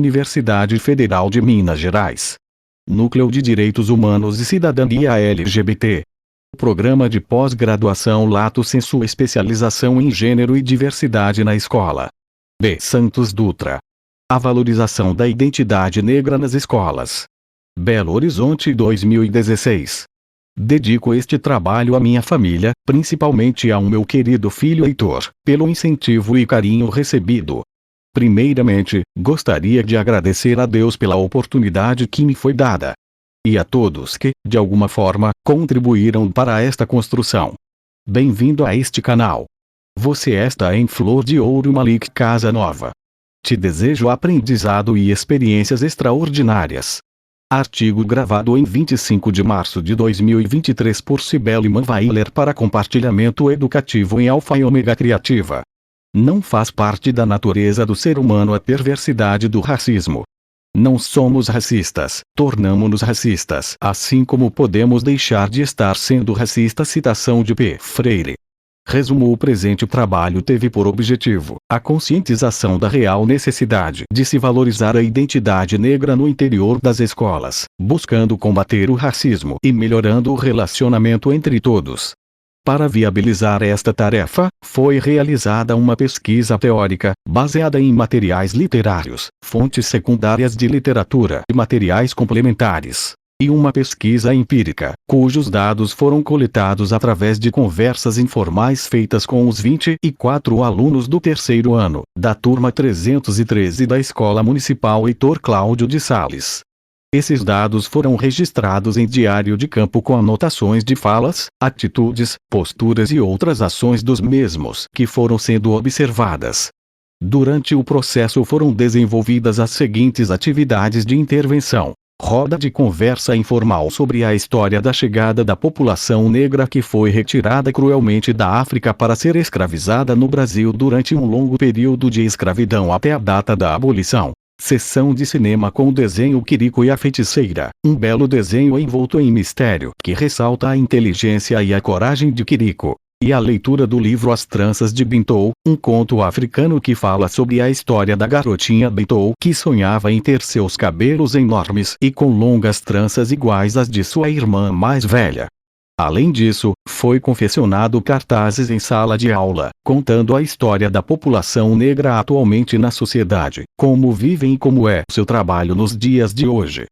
Universidade Federal de Minas Gerais. Núcleo de Direitos Humanos e Cidadania LGBT. Programa de pós-graduação Lato Sensu, especialização em gênero e diversidade na escola. B. Santos Dutra. A valorização da identidade negra nas escolas. Belo Horizonte, 2016. Dedico este trabalho à minha família, principalmente ao meu querido filho Heitor, pelo incentivo e carinho recebido. Primeiramente, gostaria de agradecer a Deus pela oportunidade que me foi dada. E a todos que, de alguma forma, contribuíram para esta construção. Bem-vindo a este canal. Você está em Flor de Ouro, Malik Casa Nova. Te desejo aprendizado e experiências extraordinárias. Artigo gravado em 25 de março de 2023 por Cibele Manweiler para compartilhamento educativo em Alfa e Ômega Criativa. Não faz parte da natureza do ser humano a perversidade do racismo. Não somos racistas, tornamo-nos racistas, assim como podemos deixar de estar sendo racistas. Citação de P. Freire. Resumo: o presente trabalho teve por objetivo a conscientização da real necessidade de se valorizar a identidade negra no interior das escolas, buscando combater o racismo e melhorando o relacionamento entre todos. Para viabilizar esta tarefa, foi realizada uma pesquisa teórica, baseada em materiais literários, fontes secundárias de literatura e materiais complementares, e uma pesquisa empírica, cujos dados foram coletados através de conversas informais feitas com os 24 alunos do terceiro ano, da turma 313 da Escola Municipal Heitor Cláudio de Sales. Esses dados foram registrados em diário de campo com anotações de falas, atitudes, posturas e outras ações dos mesmos que foram sendo observadas. Durante o processo foram desenvolvidas as seguintes atividades de intervenção: roda de conversa informal sobre a história da chegada da população negra que foi retirada cruelmente da África para ser escravizada no Brasil durante um longo período de escravidão até a data da abolição. Sessão de cinema com o desenho Quirico e a Feiticeira, um belo desenho envolto em mistério que ressalta a inteligência e a coragem de Quirico. E a leitura do livro As Tranças de Bintou, um conto africano que fala sobre a história da garotinha Bintou que sonhava em ter seus cabelos enormes e com longas tranças iguais às de sua irmã mais velha. Além disso, foi confeccionado cartazes em sala de aula, contando a história da população negra atualmente na sociedade, como vivem e como é seu trabalho nos dias de hoje.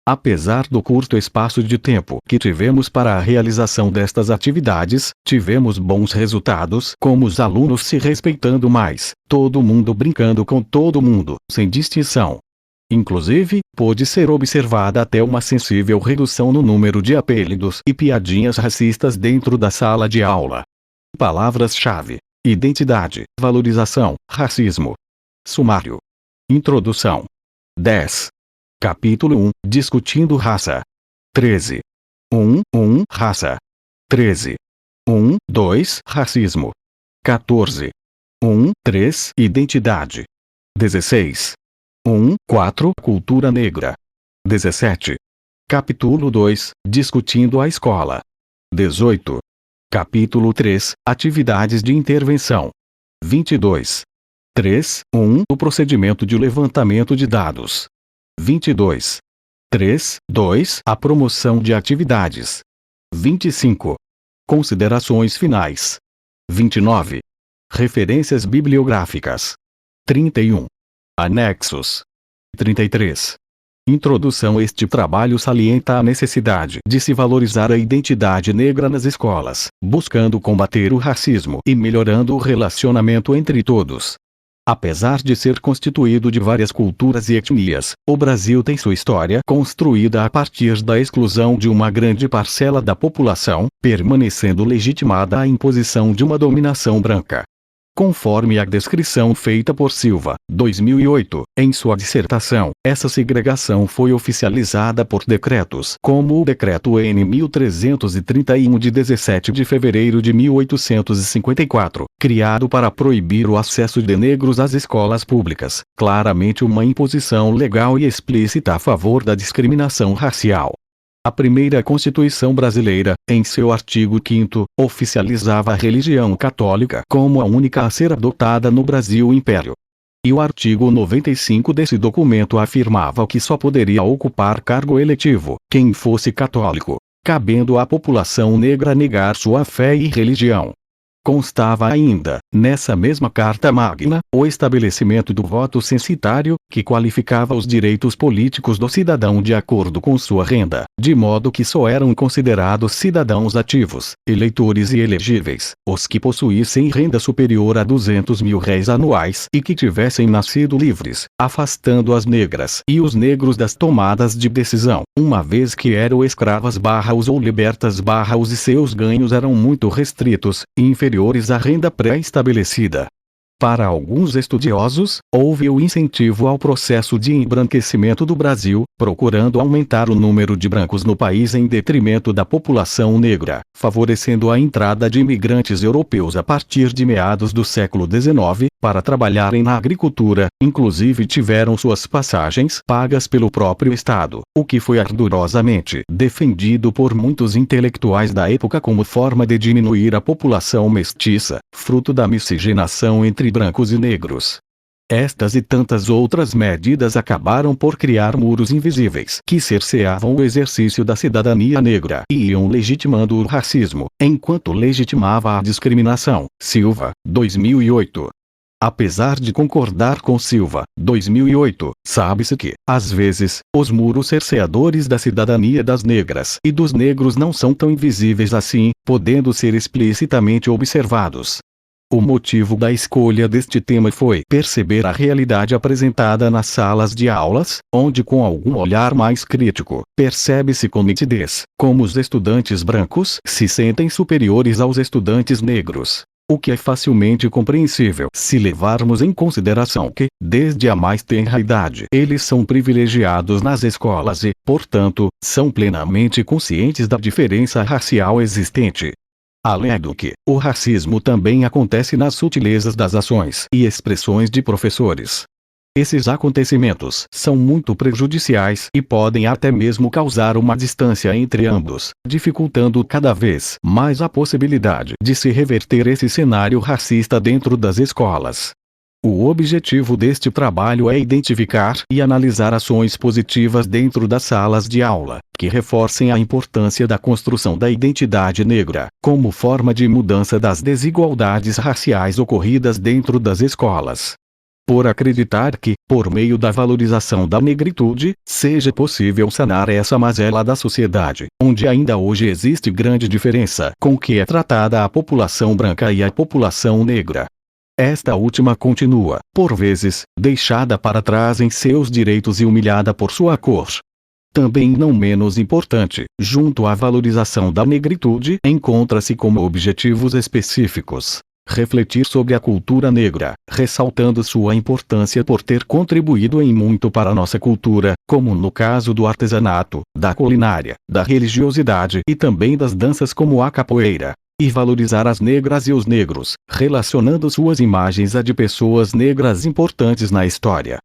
Apesar do curto espaço de tempo que tivemos para a realização destas atividades, tivemos bons resultados, como os alunos se respeitando mais, todo mundo brincando com todo mundo, sem distinção. Inclusive, pôde ser observada até uma sensível redução no número de apelidos e piadinhas racistas dentro da sala de aula. Palavras-chave: identidade, valorização, racismo. Sumário. Introdução. 10. Capítulo 1, discutindo raça. 13. 1. Raça. 13. 2. Racismo. 14. 3. Identidade. 16. 4. Cultura negra. 17. Capítulo 2, discutindo a escola. 18. Capítulo 3, atividades de intervenção. 22. 3.1 O procedimento de levantamento de dados. 22. 3.2 A promoção de atividades. 25. Considerações finais. 29. Referências bibliográficas. 31. Anexos. 33. Introdução. Este trabalho salienta a necessidade de se valorizar a identidade negra nas escolas, buscando combater o racismo e melhorando o relacionamento entre todos. Apesar de ser constituído de várias culturas e etnias, o Brasil tem sua história construída a partir da exclusão de uma grande parcela da população, permanecendo legitimada a imposição de uma dominação branca. Conforme a descrição feita por Silva, 2008, em sua dissertação, essa segregação foi oficializada por decretos como o Decreto N. 1331 de 17 de fevereiro de 1854, criado para proibir o acesso de negros às escolas públicas, claramente uma imposição legal e explícita a favor da discriminação racial. A primeira Constituição brasileira, em seu artigo 5º, oficializava a religião católica como a única a ser adotada no Brasil Império. E o artigo 95 desse documento afirmava que só poderia ocupar cargo eletivo quem fosse católico, cabendo à população negra negar sua fé e religião. Constava ainda, nessa mesma Carta Magna, o estabelecimento do voto censitário, que qualificava os direitos políticos do cidadão de acordo com sua renda, de modo que só eram considerados cidadãos ativos, eleitores e elegíveis, os que possuíssem renda superior a R$ 200 mil anuais e que tivessem nascido livres, afastando as negras e os negros das tomadas de decisão, uma vez que eram escravas/os ou libertas/os e seus ganhos eram muito restritos e inferiores à renda pré-estabelecida. Para alguns estudiosos, houve o incentivo ao processo de embranquecimento do Brasil, procurando aumentar o número de brancos no país em detrimento da população negra, favorecendo a entrada de imigrantes europeus a partir de meados do século XIX, para trabalharem na agricultura, inclusive tiveram suas passagens pagas pelo próprio Estado, o que foi ardorosamente defendido por muitos intelectuais da época como forma de diminuir a população mestiça, fruto da miscigenação entre brancos e negros. Estas e tantas outras medidas acabaram por criar muros invisíveis que cerceavam o exercício da cidadania negra e iam legitimando o racismo, enquanto legitimava a discriminação. Silva, 2008. Apesar de concordar com Silva, 2008, sabe-se que, às vezes, os muros cerceadores da cidadania das negras e dos negros não são tão invisíveis assim, podendo ser explicitamente observados. O motivo da escolha deste tema foi perceber a realidade apresentada nas salas de aulas, onde com algum olhar mais crítico, percebe-se com nitidez, como os estudantes brancos se sentem superiores aos estudantes negros. O que é facilmente compreensível se levarmos em consideração que, desde a mais tenra idade, eles são privilegiados nas escolas e, portanto, são plenamente conscientes da diferença racial existente. Além do que, o racismo também acontece nas sutilezas das ações e expressões de professores. Esses acontecimentos são muito prejudiciais e podem até mesmo causar uma distância entre ambos, dificultando cada vez mais a possibilidade de se reverter esse cenário racista dentro das escolas. O objetivo deste trabalho é identificar e analisar ações positivas dentro das salas de aula, que reforcem a importância da construção da identidade negra, como forma de mudança das desigualdades raciais ocorridas dentro das escolas. Por acreditar que, por meio da valorização da negritude, seja possível sanar essa mazela da sociedade, onde ainda hoje existe grande diferença com que é tratada a população branca e a população negra. Esta última continua, por vezes, deixada para trás em seus direitos e humilhada por sua cor. Também não menos importante, junto à valorização da negritude, encontra-se como objetivos específicos refletir sobre a cultura negra, ressaltando sua importância por ter contribuído em muito para a nossa cultura, como no caso do artesanato, da culinária, da religiosidade e também das danças como a capoeira. E valorizar as negras e os negros, relacionando suas imagens a de pessoas negras importantes na história.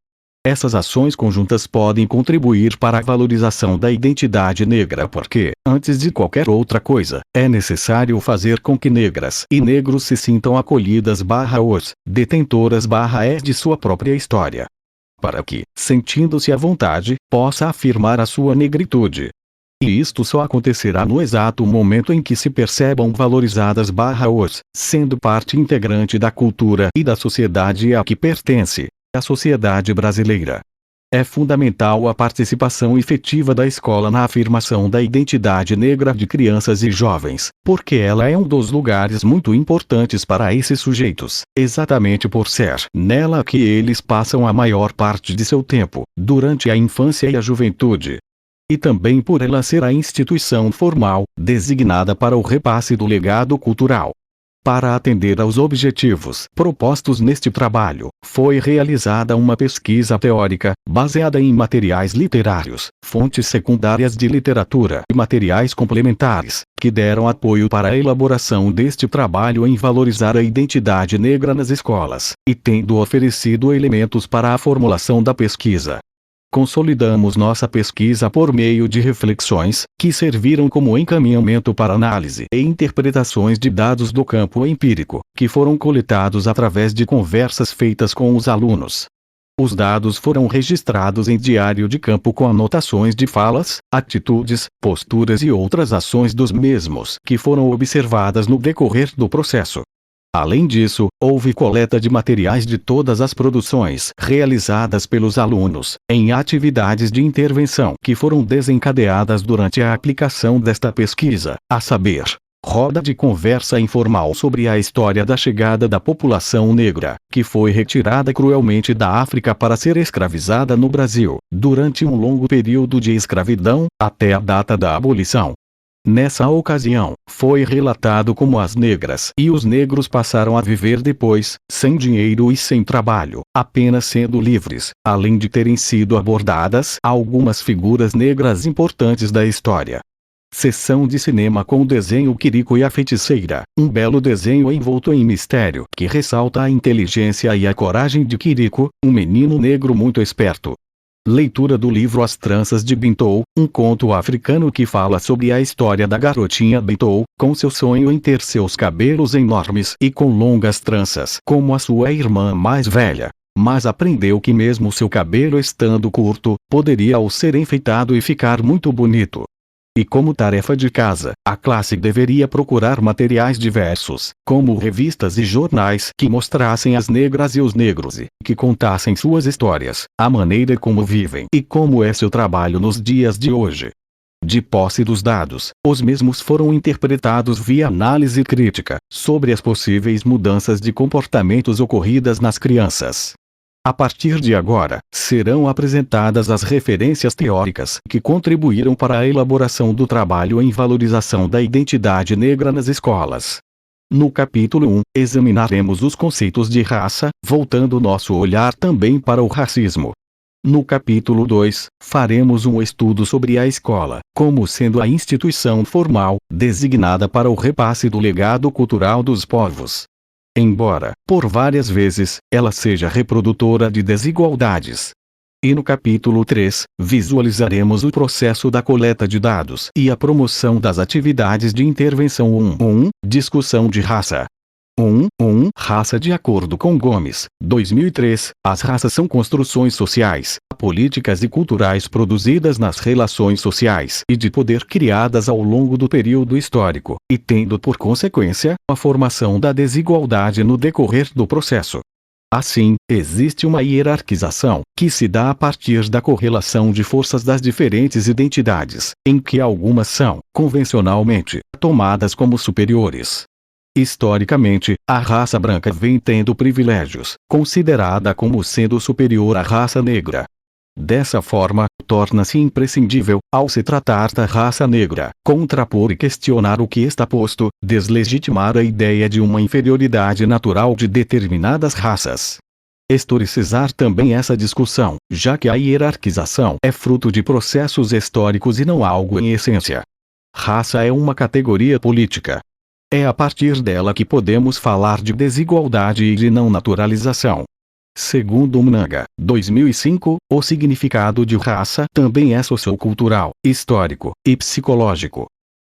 Essas ações conjuntas podem contribuir para a valorização da identidade negra porque, antes de qualquer outra coisa, é necessário fazer com que negras e negros se sintam acolhidas/os, detentoras/es de sua própria história. Para que, sentindo-se à vontade, possa afirmar a sua negritude. E isto só acontecerá no exato momento em que se percebam valorizadas/os, sendo parte integrante da cultura e da sociedade a que pertence. A sociedade brasileira. É fundamental a participação efetiva da escola na afirmação da identidade negra de crianças e jovens, porque ela é um dos lugares muito importantes para esses sujeitos, exatamente por ser nela que eles passam a maior parte de seu tempo, durante a infância e a juventude. E também por ela ser a instituição formal, designada para o repasse do legado cultural. Para atender aos objetivos propostos neste trabalho, foi realizada uma pesquisa teórica, baseada em materiais literários, fontes secundárias de literatura e materiais complementares, que deram apoio para a elaboração deste trabalho em valorizar a identidade negra nas escolas, e tendo oferecido elementos para a formulação da pesquisa. Consolidamos nossa pesquisa por meio de reflexões, que serviram como encaminhamento para análise e interpretações de dados do campo empírico, que foram coletados através de conversas feitas com os alunos. Os dados foram registrados em diário de campo com anotações de falas, atitudes, posturas e outras ações dos mesmos que foram observadas no decorrer do processo. Além disso, houve coleta de materiais de todas as produções realizadas pelos alunos, em atividades de intervenção que foram desencadeadas durante a aplicação desta pesquisa, a saber, roda de conversa informal sobre a história da chegada da população negra, que foi retirada cruelmente da África para ser escravizada no Brasil, durante um longo período de escravidão, até a data da abolição. Nessa ocasião, foi relatado como as negras e os negros passaram a viver depois, sem dinheiro e sem trabalho, apenas sendo livres, além de terem sido abordadas algumas figuras negras importantes da história. Sessão de cinema com o desenho Quirico e a Feiticeira, um belo desenho envolto em mistério que ressalta a inteligência e a coragem de Quirico, um menino negro muito esperto. Leitura do livro As Tranças de Bintou, um conto africano que fala sobre a história da garotinha Bintou, com seu sonho em ter seus cabelos enormes e com longas tranças como a sua irmã mais velha. Mas aprendeu que mesmo seu cabelo estando curto, poderia ao ser enfeitado e ficar muito bonito. E como tarefa de casa, a classe deveria procurar materiais diversos, como revistas e jornais que mostrassem as negras e os negros e que contassem suas histórias, a maneira como vivem e como é seu trabalho nos dias de hoje. De posse dos dados, os mesmos foram interpretados via análise crítica, sobre as possíveis mudanças de comportamentos ocorridas nas crianças. A partir de agora, serão apresentadas as referências teóricas que contribuíram para a elaboração do trabalho em valorização da identidade negra nas escolas. No capítulo 1, examinaremos os conceitos de raça, voltando nosso olhar também para o racismo. No capítulo 2, faremos um estudo sobre a escola, como sendo a instituição formal, designada para o repasse do legado cultural dos povos. Embora, por várias vezes, ela seja reprodutora de desigualdades. E no capítulo 3, visualizaremos o processo da coleta de dados e a promoção das atividades de intervenção 1.1, discussão de raça. 1.1 Raça. De acordo com Gomes, 2003, as raças são construções sociais, políticas e culturais produzidas nas relações sociais e de poder criadas ao longo do período histórico, e tendo por consequência, a formação da desigualdade no decorrer do processo. Assim, existe uma hierarquização, que se dá a partir da correlação de forças das diferentes identidades, em que algumas são, convencionalmente, tomadas como superiores. Historicamente, a raça branca vem tendo privilégios, considerada como sendo superior à raça negra. Dessa forma, torna-se imprescindível, ao se tratar da raça negra, contrapor e questionar o que está posto, deslegitimar a ideia de uma inferioridade natural de determinadas raças. Historicizar também essa discussão, já que a hierarquização é fruto de processos históricos e não algo em essência. Raça é uma categoria política. É a partir dela que podemos falar de desigualdade e de não naturalização. Segundo Mnanga, 2005, o significado de raça também é sociocultural, histórico e psicológico.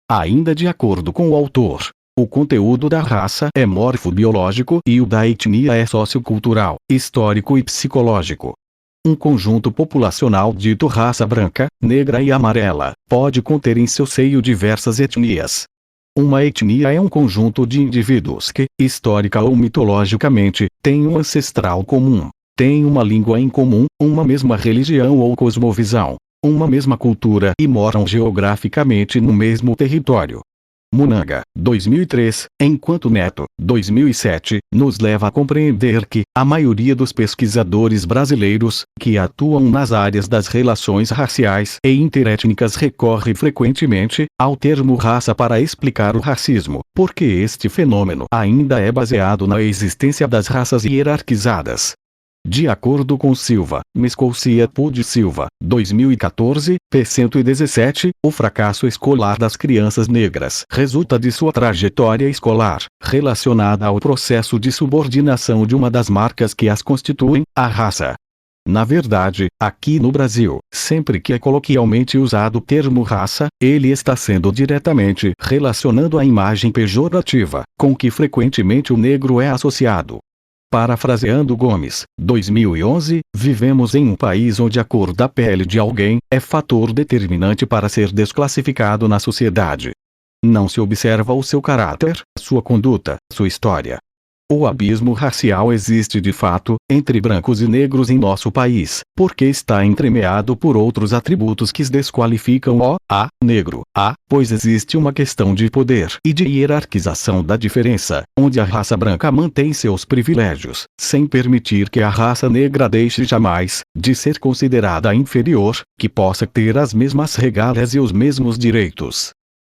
Ainda de acordo com o autor, o conteúdo da raça é morfobiológico e o da etnia é sociocultural, histórico e psicológico. Um conjunto populacional dito raça branca, negra e amarela, pode conter em seu seio diversas etnias. Uma etnia é um conjunto de indivíduos que, histórica ou mitologicamente, têm um ancestral comum, têm uma língua em comum, uma mesma religião ou cosmovisão, uma mesma cultura e moram geograficamente no mesmo território. Mnanga, 2003, enquanto Neto, 2007, nos leva a compreender que, a maioria dos pesquisadores brasileiros, que atuam nas áreas das relações raciais e interétnicas recorre frequentemente, ao termo raça para explicar o racismo, porque este fenômeno ainda é baseado na existência das raças hierarquizadas. De acordo com Silva, Mescoucia Pud Silva, 2014, p. 117, o fracasso escolar das crianças negras resulta de sua trajetória escolar, relacionada ao processo de subordinação de uma das marcas que as constituem, a raça. Na verdade, aqui no Brasil, sempre que é coloquialmente usado o termo raça, ele está sendo diretamente relacionando a imagem pejorativa, com que frequentemente o negro é associado. Parafraseando Gomes, 2011, vivemos em um país onde a cor da pele de alguém é fator determinante para ser desclassificado na sociedade. Não se observa o seu caráter, sua conduta, sua história. O abismo racial existe de fato, entre brancos e negros em nosso país, porque está entremeado por outros atributos que desqualificam o negro, pois existe uma questão de poder e de hierarquização da diferença, onde a raça branca mantém seus privilégios, sem permitir que a raça negra deixe jamais de ser considerada inferior, que possa ter as mesmas regalias e os mesmos direitos.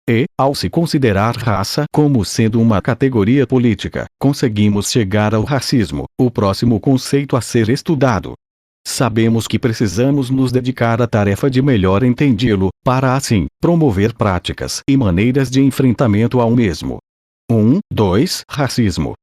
E, ao se considerar raça como sendo uma categoria política, conseguimos chegar ao racismo, o próximo conceito a ser estudado. Sabemos que precisamos nos dedicar à tarefa de melhor entendê-lo, para assim, promover práticas e maneiras de enfrentamento ao mesmo. 2. Racismo.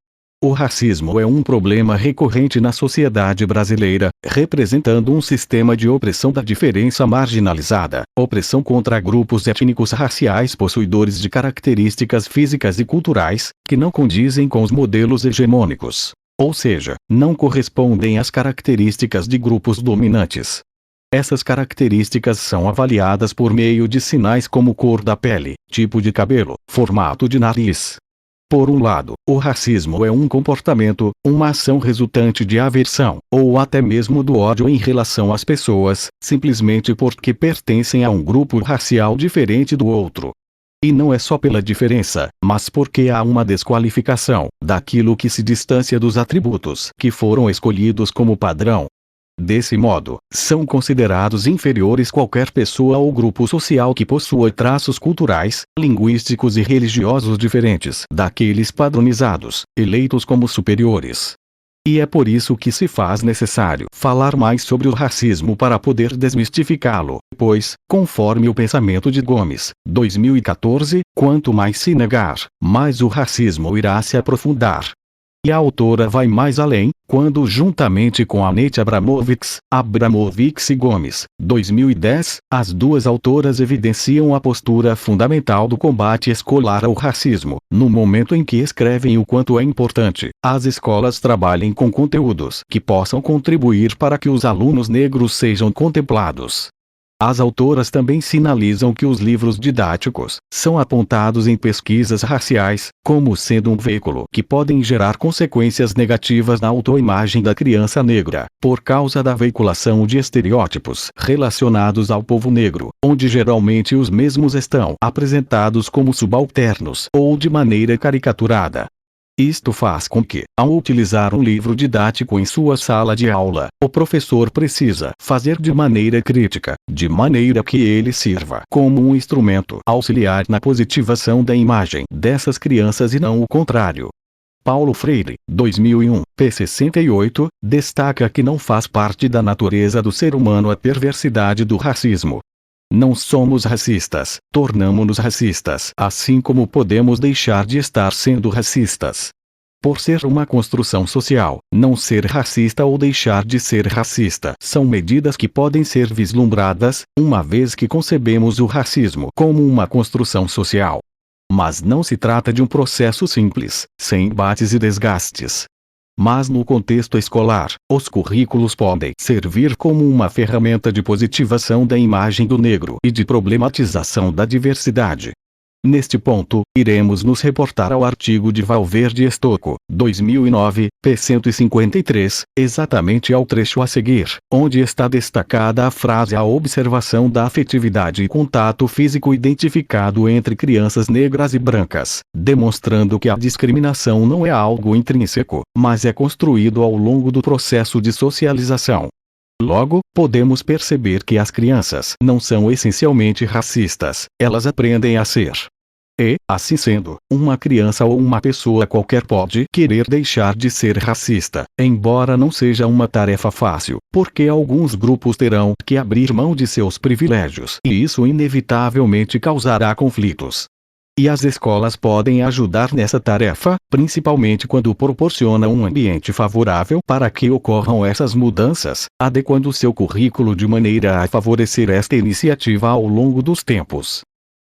O racismo é um problema recorrente na sociedade brasileira, representando um sistema de opressão da diferença marginalizada, opressão contra grupos étnicos raciais possuidores de características físicas e culturais, que não condizem com os modelos hegemônicos, ou seja, não correspondem às características de grupos dominantes. Essas características são avaliadas por meio de sinais como cor da pele, tipo de cabelo, formato de nariz. Por um lado, o racismo é um comportamento, uma ação resultante de aversão, ou até mesmo do ódio em relação às pessoas, simplesmente porque pertencem a um grupo racial diferente do outro. E não é só pela diferença, mas porque há uma desqualificação daquilo que se distancia dos atributos que foram escolhidos como padrão. Desse modo, são considerados inferiores qualquer pessoa ou grupo social que possua traços culturais, linguísticos e religiosos diferentes daqueles padronizados, eleitos como superiores. E é por isso que se faz necessário falar mais sobre o racismo para poder desmistificá-lo, pois, conforme o pensamento de Gomes, 2014, quanto mais se negar, mais o racismo irá se aprofundar. E a autora vai mais além, quando juntamente com Anete Abramovics e Gomes, 2010, as duas autoras evidenciam a postura fundamental do combate escolar ao racismo, no momento em que escrevem o quanto é importante as escolas trabalhem com conteúdos que possam contribuir para que os alunos negros sejam contemplados. As autoras também sinalizam que os livros didáticos são apontados em pesquisas raciais como sendo um veículo que podem gerar consequências negativas na autoimagem da criança negra, por causa da veiculação de estereótipos relacionados ao povo negro, onde geralmente os mesmos estão apresentados como subalternos ou de maneira caricaturada. Isto faz com que, ao utilizar um livro didático em sua sala de aula, o professor precisa fazer de maneira crítica, de maneira que ele sirva como um instrumento auxiliar na positivação da imagem dessas crianças e não o contrário. Paulo Freire, 2001, p. 68, destaca que não faz parte da natureza do ser humano a perversidade do racismo. Não somos racistas, tornamo-nos racistas, assim como podemos deixar de estar sendo racistas. Por ser uma construção social, não ser racista ou deixar de ser racista são medidas que podem ser vislumbradas, uma vez que concebemos o racismo como uma construção social. Mas não se trata de um processo simples, sem embates e desgastes. Mas no contexto escolar, os currículos podem servir como uma ferramenta de positivação da imagem do negro e de problematização da diversidade. Neste ponto, iremos nos reportar ao artigo de Valverde Estocco, 2009, p. 153, exatamente ao trecho a seguir, onde está destacada a frase "a observação da afetividade e contato físico identificado entre crianças negras e brancas", demonstrando que a discriminação não é algo intrínseco, mas é construído ao longo do processo de socialização. Logo, podemos perceber que as crianças não são essencialmente racistas, elas aprendem a ser. E, assim sendo, uma criança ou uma pessoa qualquer pode querer deixar de ser racista, embora não seja uma tarefa fácil, porque alguns grupos terão que abrir mão de seus privilégios e isso inevitavelmente causará conflitos. E as escolas podem ajudar nessa tarefa, principalmente quando proporcionam um ambiente favorável para que ocorram essas mudanças, adequando seu currículo de maneira a favorecer esta iniciativa ao longo dos tempos.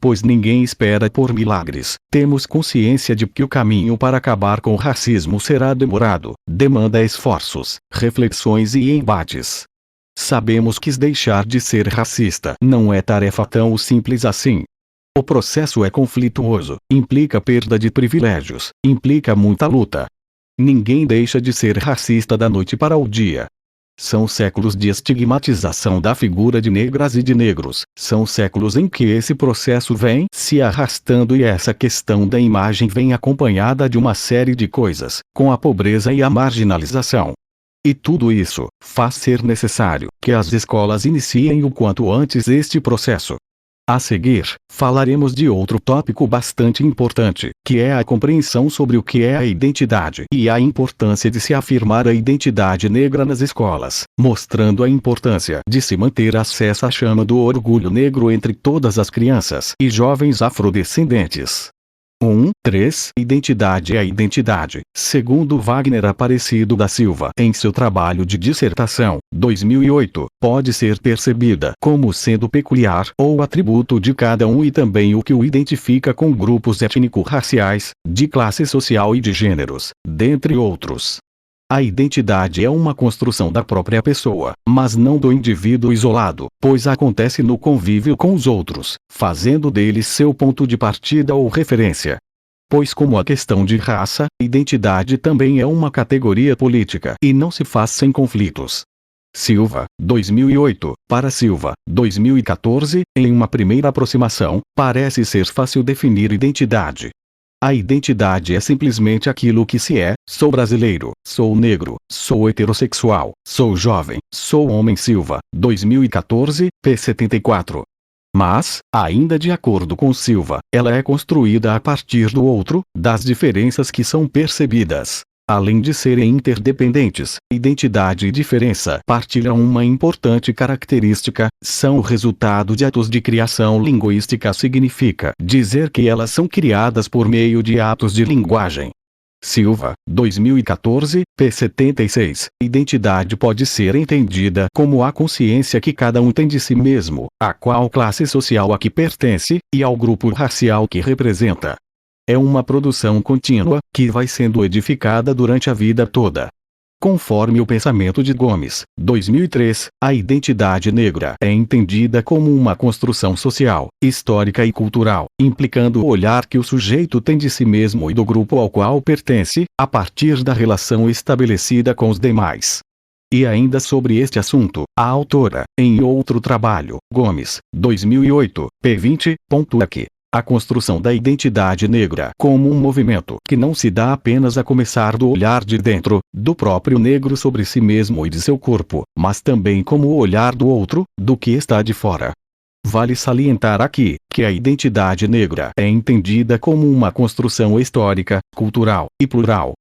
Pois ninguém espera por milagres, temos consciência de que o caminho para acabar com o racismo será demorado, demanda esforços, reflexões e embates. Sabemos que deixar de ser racista não é tarefa tão simples assim. O processo é conflituoso, implica perda de privilégios, implica muita luta. Ninguém deixa de ser racista da noite para o dia. São séculos de estigmatização da figura de negras e de negros, são séculos em que esse processo vem se arrastando e essa questão da imagem vem acompanhada de uma série de coisas, com a pobreza e a marginalização. E tudo isso faz ser necessário que as escolas iniciem o quanto antes este processo. A seguir, falaremos de outro tópico bastante importante, que é a compreensão sobre o que é a identidade e a importância de se afirmar a identidade negra nas escolas, mostrando a importância de se manter acesso à chama do orgulho negro entre todas as crianças e jovens afrodescendentes. 3. Identidade é a identidade, segundo Wagner Aparecido da Silva em seu trabalho de dissertação, 2008, pode ser percebida como sendo peculiar ou atributo de cada um e também o que o identifica com grupos étnico-raciais, de classe social e de gêneros, dentre outros. A identidade é uma construção da própria pessoa, mas não do indivíduo isolado, pois acontece no convívio com os outros, fazendo deles seu ponto de partida ou referência. Pois como a questão de raça, identidade também é uma categoria política e não se faz sem conflitos. Silva, 2008, para Silva, 2014, em uma primeira aproximação, parece ser fácil definir identidade. A identidade é simplesmente aquilo que se é: sou brasileiro, sou negro, sou heterossexual, sou jovem, sou homem. Silva, 2014, p. 74. Mas, ainda de acordo com Silva, ela é construída a partir do outro, das diferenças que são percebidas. Além de serem interdependentes, identidade e diferença partilham uma importante característica: são o resultado de atos de criação linguística. Significa dizer que elas são criadas por meio de atos de linguagem. Silva, 2014, p. 76. Identidade pode ser entendida como a consciência que cada um tem de si mesmo, a qual classe social a que pertence, e ao grupo racial que representa. É uma produção contínua, que vai sendo edificada durante a vida toda. Conforme o pensamento de Gomes, 2003, a identidade negra é entendida como uma construção social, histórica e cultural, implicando o olhar que o sujeito tem de si mesmo e do grupo ao qual pertence, a partir da relação estabelecida com os demais. E ainda sobre este assunto, a autora, em outro trabalho, Gomes, 2008, p. 20, pontua que a construção da identidade negra como um movimento que não se dá apenas a começar do olhar de dentro, do próprio negro sobre si mesmo e de seu corpo, mas também como o olhar do outro, do que está de fora. Vale salientar aqui que a identidade negra é entendida como uma construção histórica, cultural e plural.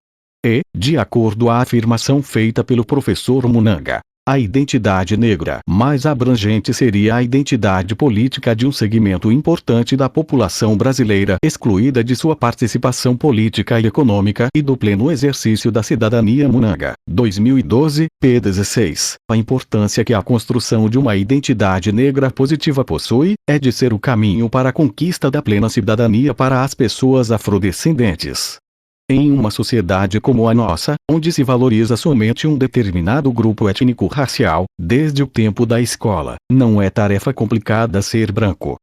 E, de acordo à afirmação feita pelo professor Munanga, a identidade negra mais abrangente seria a identidade política de um segmento importante da população brasileira excluída de sua participação política e econômica e do pleno exercício da cidadania. Munanga, 2012, p. 16. A importância que a construção de uma identidade negra positiva possui é de ser o caminho para a conquista da plena cidadania para as pessoas afrodescendentes. Em uma sociedade como a nossa, onde se valoriza somente um determinado grupo étnico-racial, desde o tempo da escola, não é tarefa complicada ser branco.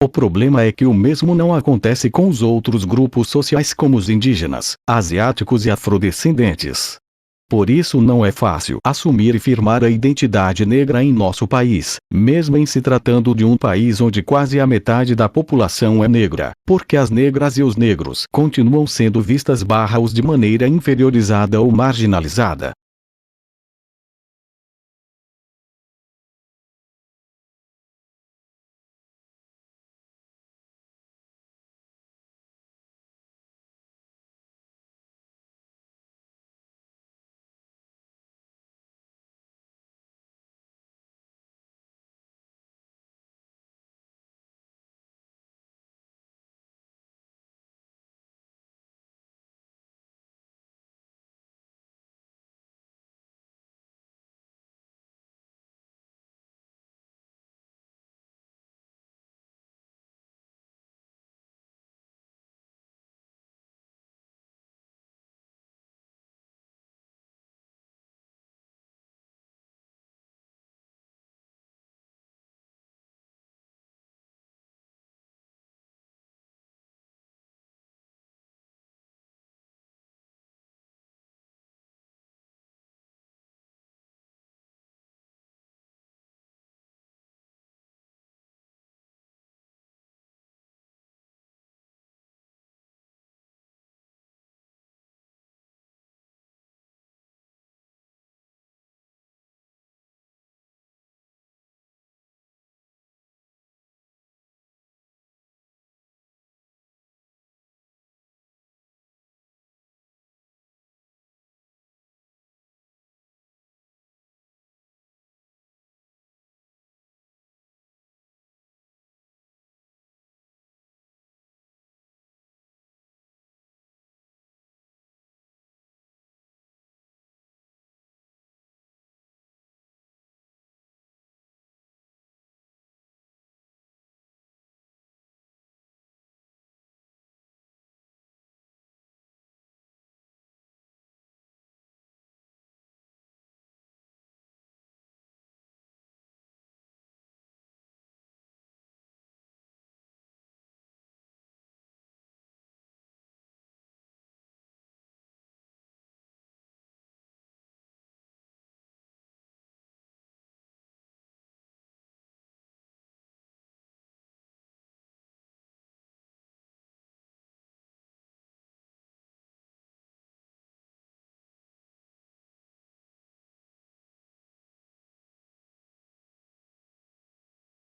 O problema é que o mesmo não acontece com os outros grupos sociais como os indígenas, asiáticos e afrodescendentes. Por isso não é fácil assumir e firmar a identidade negra em nosso país, mesmo em se tratando de um país onde quase a metade da população é negra, porque as negras e os negros continuam sendo vistas/os de maneira inferiorizada ou marginalizada.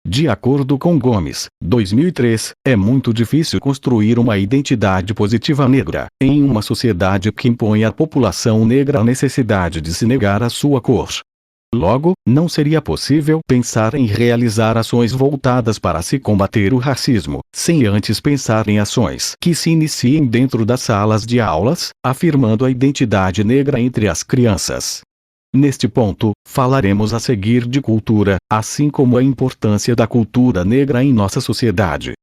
De acordo com Gomes, 2003, é muito difícil construir uma identidade positiva negra, em uma sociedade que impõe à população negra a necessidade de se negar à sua cor. Logo, não seria possível pensar em realizar ações voltadas para se combater o racismo, sem antes pensar em ações que se iniciem dentro das salas de aulas, afirmando a identidade negra entre as crianças. Neste ponto, falaremos a seguir de cultura, assim como a importância da cultura negra em nossa sociedade.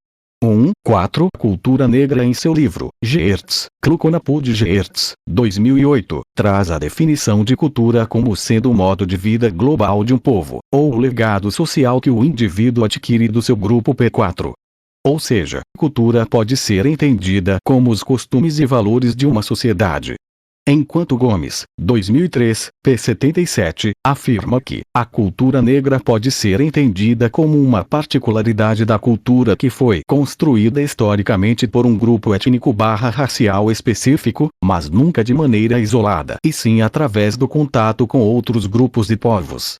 4. Cultura negra em seu livro, Geertz, Klukonapud Geertz, 2008, traz a definição de cultura como sendo o modo de vida global de um povo, ou o legado social que o indivíduo adquire do seu grupo P4. Ou seja, cultura pode ser entendida como os costumes e valores de uma sociedade. Enquanto Gomes, 2003, p. 77, afirma que a cultura negra pode ser entendida como uma particularidade da cultura que foi construída historicamente por um grupo étnico/racial específico, mas nunca de maneira isolada, e sim através do contato com outros grupos e povos.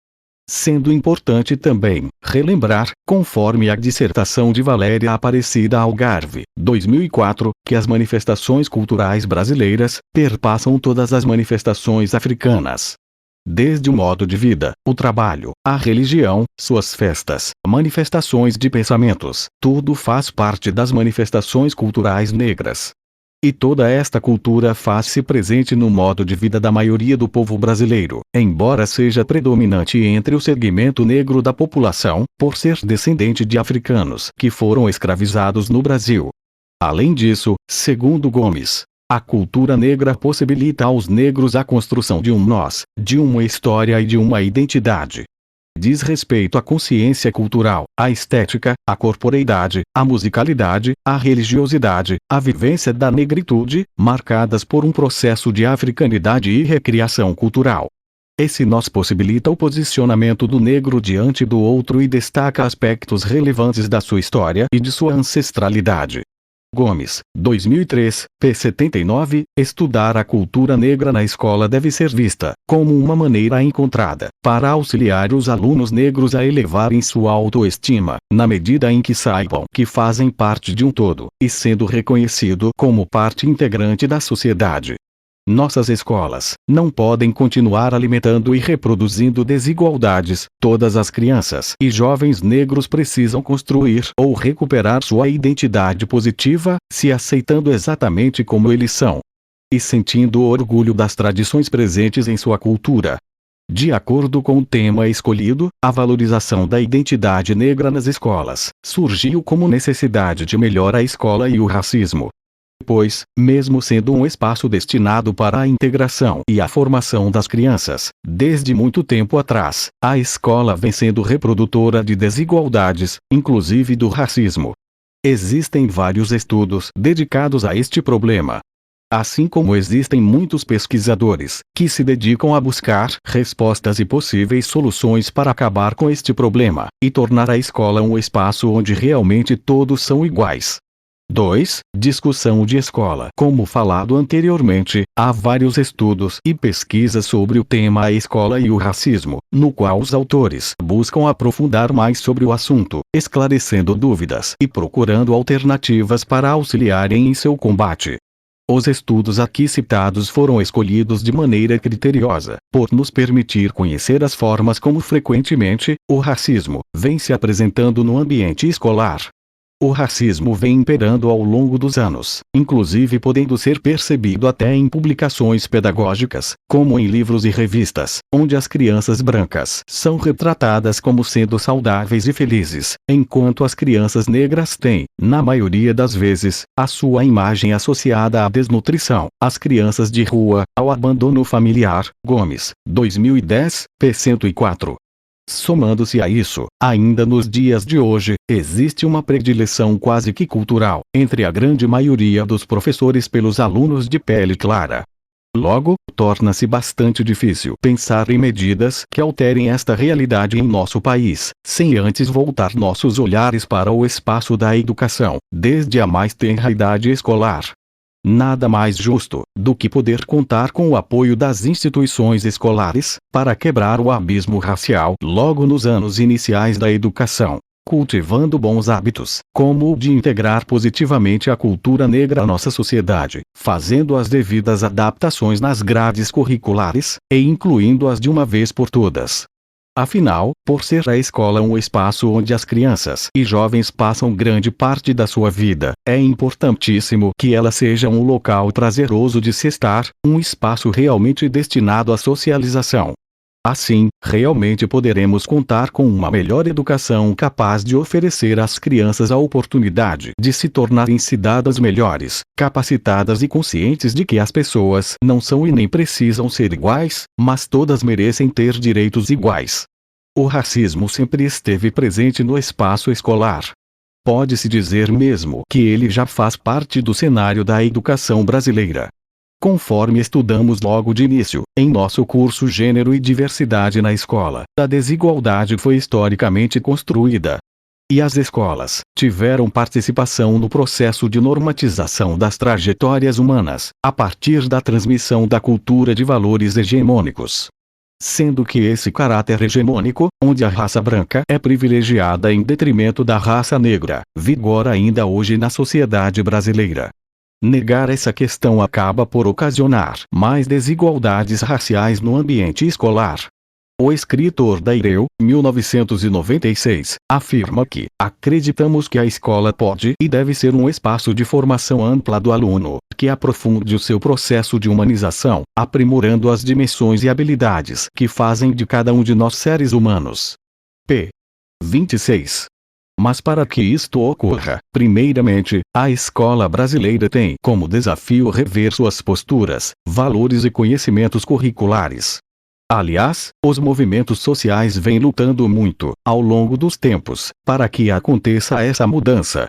Sendo importante também relembrar, conforme a dissertação de Valéria Aparecida Algarve, 2004, que as manifestações culturais brasileiras perpassam todas as manifestações africanas. Desde o modo de vida, o trabalho, a religião, suas festas, manifestações de pensamentos, tudo faz parte das manifestações culturais negras. E toda esta cultura faz-se presente no modo de vida da maioria do povo brasileiro, embora seja predominante entre o segmento negro da população, por ser descendente de africanos que foram escravizados no Brasil. Além disso, segundo Gomes, a cultura negra possibilita aos negros a construção de um nós, de uma história e de uma identidade. Diz respeito à consciência cultural, à estética, à corporeidade, à musicalidade, à religiosidade, à vivência da negritude, marcadas por um processo de africanidade e recriação cultural. Esse nós possibilita o posicionamento do negro diante do outro e destaca aspectos relevantes da sua história e de sua ancestralidade. Gomes, 2003, p. 79, estudar a cultura negra na escola deve ser vista como uma maneira encontrada para auxiliar os alunos negros a elevarem sua autoestima, na medida em que saibam que fazem parte de um todo, e sendo reconhecido como parte integrante da sociedade. Nossas escolas não podem continuar alimentando e reproduzindo desigualdades. Todas as crianças e jovens negros precisam construir ou recuperar sua identidade positiva, se aceitando exatamente como eles são e sentindo o orgulho das tradições presentes em sua cultura. De acordo com o tema escolhido, a valorização da identidade negra nas escolas surgiu como necessidade de melhor à escola e o racismo. Pois, mesmo sendo um espaço destinado para a integração e a formação das crianças, desde muito tempo atrás, a escola vem sendo reprodutora de desigualdades, inclusive do racismo. Existem vários estudos dedicados a este problema. Assim como existem muitos pesquisadores que se dedicam a buscar respostas e possíveis soluções para acabar com este problema e tornar a escola um espaço onde realmente todos são iguais. 2. Discussão de escola. Como falado anteriormente, há vários estudos e pesquisas sobre o tema a escola e o racismo, no qual os autores buscam aprofundar mais sobre o assunto, esclarecendo dúvidas e procurando alternativas para auxiliarem em seu combate. Os estudos aqui citados foram escolhidos de maneira criteriosa, por nos permitir conhecer as formas como frequentemente o racismo vem se apresentando no ambiente escolar. O racismo vem imperando ao longo dos anos, inclusive podendo ser percebido até em publicações pedagógicas, como em livros e revistas, onde as crianças brancas são retratadas como sendo saudáveis e felizes, enquanto as crianças negras têm, na maioria das vezes, a sua imagem associada à desnutrição, as crianças de rua, ao abandono familiar. Gomes, 2010, p. 104. Somando-se a isso, ainda nos dias de hoje, existe uma predileção quase que cultural, entre a grande maioria dos professores pelos alunos de pele clara. Logo, torna-se bastante difícil pensar em medidas que alterem esta realidade em nosso país, sem antes voltar nossos olhares para o espaço da educação, desde a mais tenra idade escolar. Nada mais justo do que poder contar com o apoio das instituições escolares para quebrar o abismo racial logo nos anos iniciais da educação. cultivando bons hábitos, como o de integrar positivamente a cultura negra à nossa sociedade, fazendo as devidas adaptações nas grades curriculares, e incluindo-as de uma vez por todas. Afinal, por ser a escola um espaço onde as crianças e jovens passam grande parte da sua vida, é importantíssimo que ela seja um local prazeroso de se estar, um espaço realmente destinado à socialização. Assim, realmente poderemos contar com uma melhor educação capaz de oferecer às crianças a oportunidade de se tornarem cidadãs melhores, capacitadas e conscientes de que as pessoas não são e nem precisam ser iguais, mas todas merecem ter direitos iguais. O racismo sempre esteve presente no espaço escolar. Pode-se dizer mesmo que ele já faz parte do cenário da educação brasileira. Conforme estudamos logo de início, em nosso curso Gênero e Diversidade na Escola, a desigualdade foi historicamente construída. E as escolas tiveram participação no processo de normatização das trajetórias humanas, a partir da transmissão da cultura de valores hegemônicos. Sendo que esse caráter hegemônico, onde a raça branca é privilegiada em detrimento da raça negra, vigora ainda hoje na sociedade brasileira. Negar essa questão acaba por ocasionar mais desigualdades raciais no ambiente escolar. O escritor Daireu, 1996, afirma que acreditamos que a escola pode e deve ser um espaço de formação ampla do aluno, que aprofunde o seu processo de humanização, aprimorando as dimensões e habilidades que fazem de cada um de nós seres humanos. P. 26. Mas para que isto ocorra, primeiramente, a escola brasileira tem como desafio rever suas posturas, valores e conhecimentos curriculares. Aliás, os movimentos sociais vêm lutando muito, ao longo dos tempos, para que aconteça essa mudança.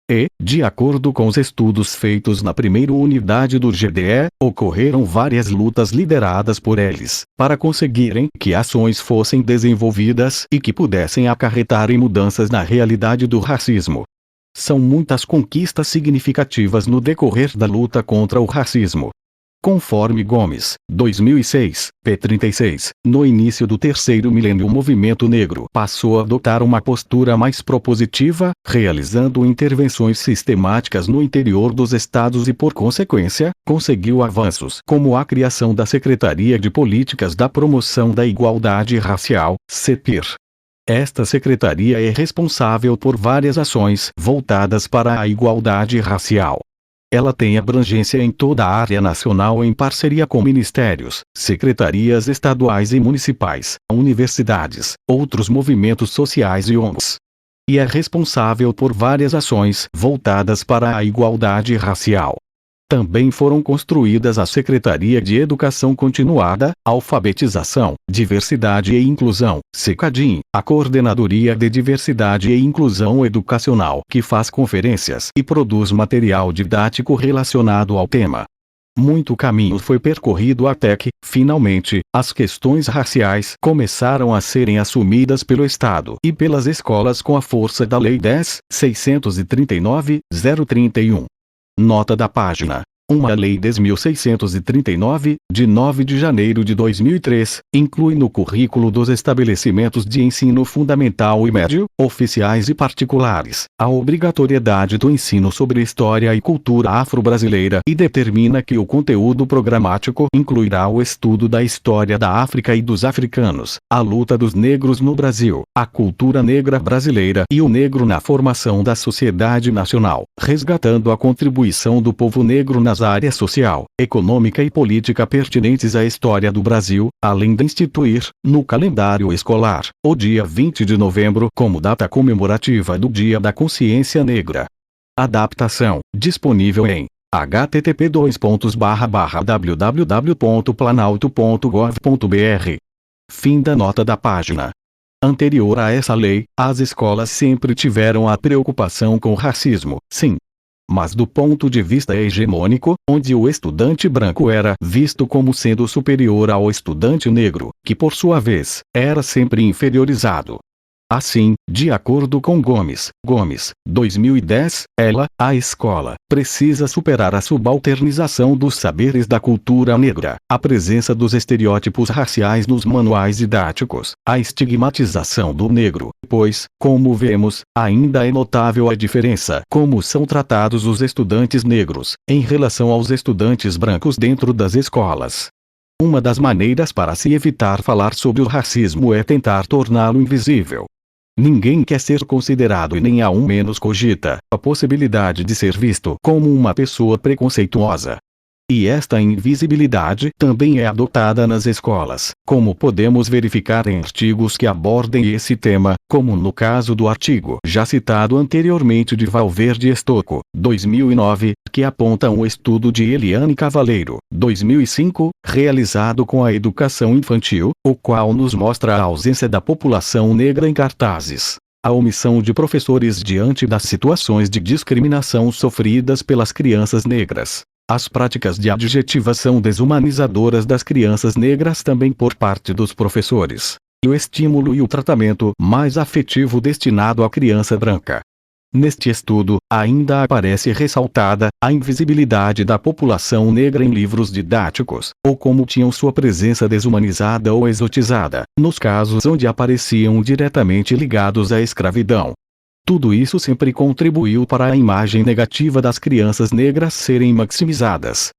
E, de acordo com os estudos feitos na primeira unidade do GDE, ocorreram várias lutas lideradas por eles, para conseguirem que ações fossem desenvolvidas e que pudessem acarretar em mudanças na realidade do racismo. São muitas conquistas significativas no decorrer da luta contra o racismo. Conforme Gomes, 2006, p. 36, no início do terceiro milênio o movimento negro passou a adotar uma postura mais propositiva, realizando intervenções sistemáticas no interior dos estados e por consequência, conseguiu avanços como a criação da Secretaria de Políticas da Promoção da Igualdade Racial, CEPIR. Esta secretaria é responsável por várias ações voltadas para a igualdade racial. Ela tem abrangência em toda a área nacional em parceria com ministérios, secretarias estaduais e municipais, universidades, outros movimentos sociais e ONGs. E é responsável por várias ações voltadas para a igualdade racial. Também foram construídas a Secretaria de Educação Continuada, Alfabetização, Diversidade e Inclusão, SECADIM, a Coordenadoria de Diversidade e Inclusão Educacional, que faz conferências e produz material didático relacionado ao tema. Muito caminho foi percorrido até que, finalmente, as questões raciais começaram a serem assumidas pelo Estado e pelas escolas com a força da Lei 10.639/031. Nota da página. Uma Lei 10.639, de 9 de janeiro de 2003, inclui no currículo dos estabelecimentos de ensino fundamental e médio, oficiais e particulares, a obrigatoriedade do ensino sobre história e cultura afro-brasileira e determina que o conteúdo programático incluirá o estudo da história da África e dos africanos, a luta dos negros no Brasil, a cultura negra brasileira e o negro na formação da sociedade nacional, resgatando a contribuição do povo negro nas áreas social, econômica e política pertinentes à história do Brasil, além de instituir, no calendário escolar, o dia 20 de novembro como data comemorativa do Dia da Consciência Negra. Adaptação, disponível em http://www.planalto.gov.br. Fim da nota da página. Anterior a essa lei, as escolas sempre tiveram a preocupação com o racismo, sim. Mas do ponto de vista hegemônico, onde o estudante branco era visto como sendo superior ao estudante negro, que por sua vez, era sempre inferiorizado. Assim, de acordo com Gomes, 2010, a escola, precisa superar a subalternização dos saberes da cultura negra, a presença dos estereótipos raciais nos manuais didáticos, a estigmatização do negro, pois, como vemos, ainda é notável a diferença como são tratados os estudantes negros, em relação aos estudantes brancos dentro das escolas. Uma das maneiras para se evitar falar sobre o racismo é tentar torná-lo invisível. Ninguém quer ser considerado e nem ao menos cogita a possibilidade de ser visto como uma pessoa preconceituosa. E esta invisibilidade também é adotada nas escolas, como podemos verificar em artigos que abordem esse tema, como no caso do artigo já citado anteriormente de Valverde Estocco, 2009, que aponta um estudo de Eliane Cavaleiro, 2005, realizado com a educação infantil, o qual nos mostra a ausência da população negra em cartazes. A omissão de professores diante das situações de discriminação sofridas pelas crianças negras. As práticas de adjetivação desumanizadoras das crianças negras também por parte dos professores. E o estímulo e o tratamento mais afetivo destinado à criança branca. Neste estudo, ainda aparece ressaltada a invisibilidade da população negra em livros didáticos, ou como tinham sua presença desumanizada ou exotizada, nos casos onde apareciam diretamente ligados à escravidão. Tudo isso sempre contribuiu para a imagem negativa das crianças negras serem maximizadas.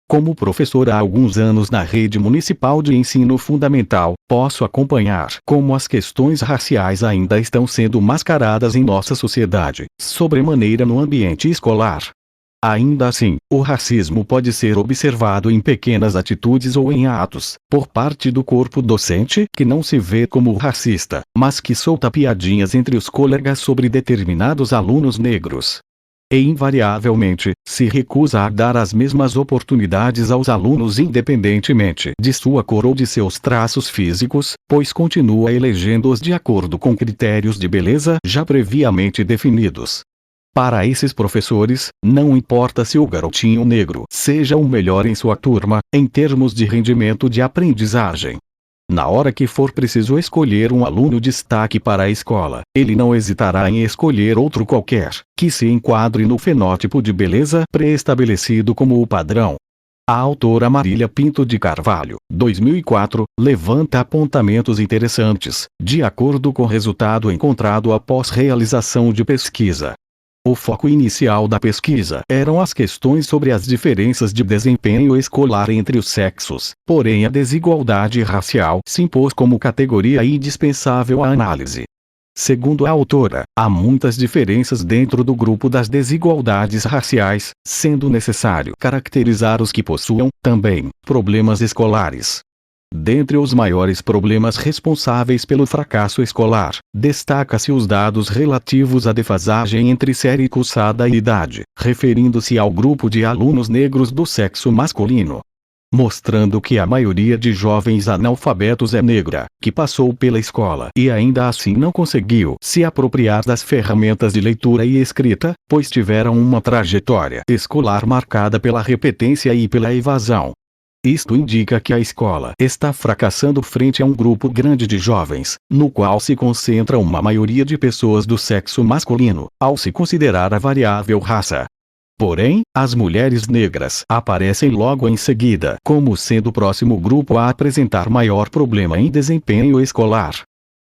Como professor há alguns anos na rede municipal de ensino fundamental, posso acompanhar como as questões raciais ainda estão sendo mascaradas em nossa sociedade, sobremaneira no ambiente escolar. Ainda assim, o racismo pode ser observado em pequenas atitudes ou em atos, por parte do corpo docente, que não se vê como racista, mas que solta piadinhas entre os colegas sobre determinados alunos negros. E invariavelmente, se recusa a dar as mesmas oportunidades aos alunos independentemente de sua cor ou de seus traços físicos, pois continua elegendo-os de acordo com critérios de beleza já previamente definidos. Para esses professores, não importa se o garotinho negro seja o melhor em sua turma, em termos de rendimento de aprendizagem. Na hora que for preciso escolher um aluno destaque para a escola, ele não hesitará em escolher outro qualquer, que se enquadre no fenótipo de beleza pré-estabelecido como o padrão. A autora Marília Pinto de Carvalho, 2004, levanta apontamentos interessantes, de acordo com o resultado encontrado após realização de pesquisa. O foco inicial da pesquisa eram as questões sobre as diferenças de desempenho escolar entre os sexos, porém a desigualdade racial se impôs como categoria indispensável à análise. Segundo a autora, há muitas diferenças dentro do grupo das desigualdades raciais, sendo necessário caracterizar os que possuam, também, problemas escolares. Dentre os maiores problemas responsáveis pelo fracasso escolar, destaca-se os dados relativos à defasagem entre série cursada e idade, referindo-se ao grupo de alunos negros do sexo masculino. Mostrando que a maioria de jovens analfabetos é negra, que passou pela escola e ainda assim não conseguiu se apropriar das ferramentas de leitura e escrita, pois tiveram uma trajetória escolar marcada pela repetência e pela evasão. Isto indica que a escola está fracassando frente a um grupo grande de jovens, no qual se concentra uma maioria de pessoas do sexo masculino, ao se considerar a variável raça. Porém, as mulheres negras aparecem logo em seguida como sendo o próximo grupo a apresentar maior problema em desempenho escolar.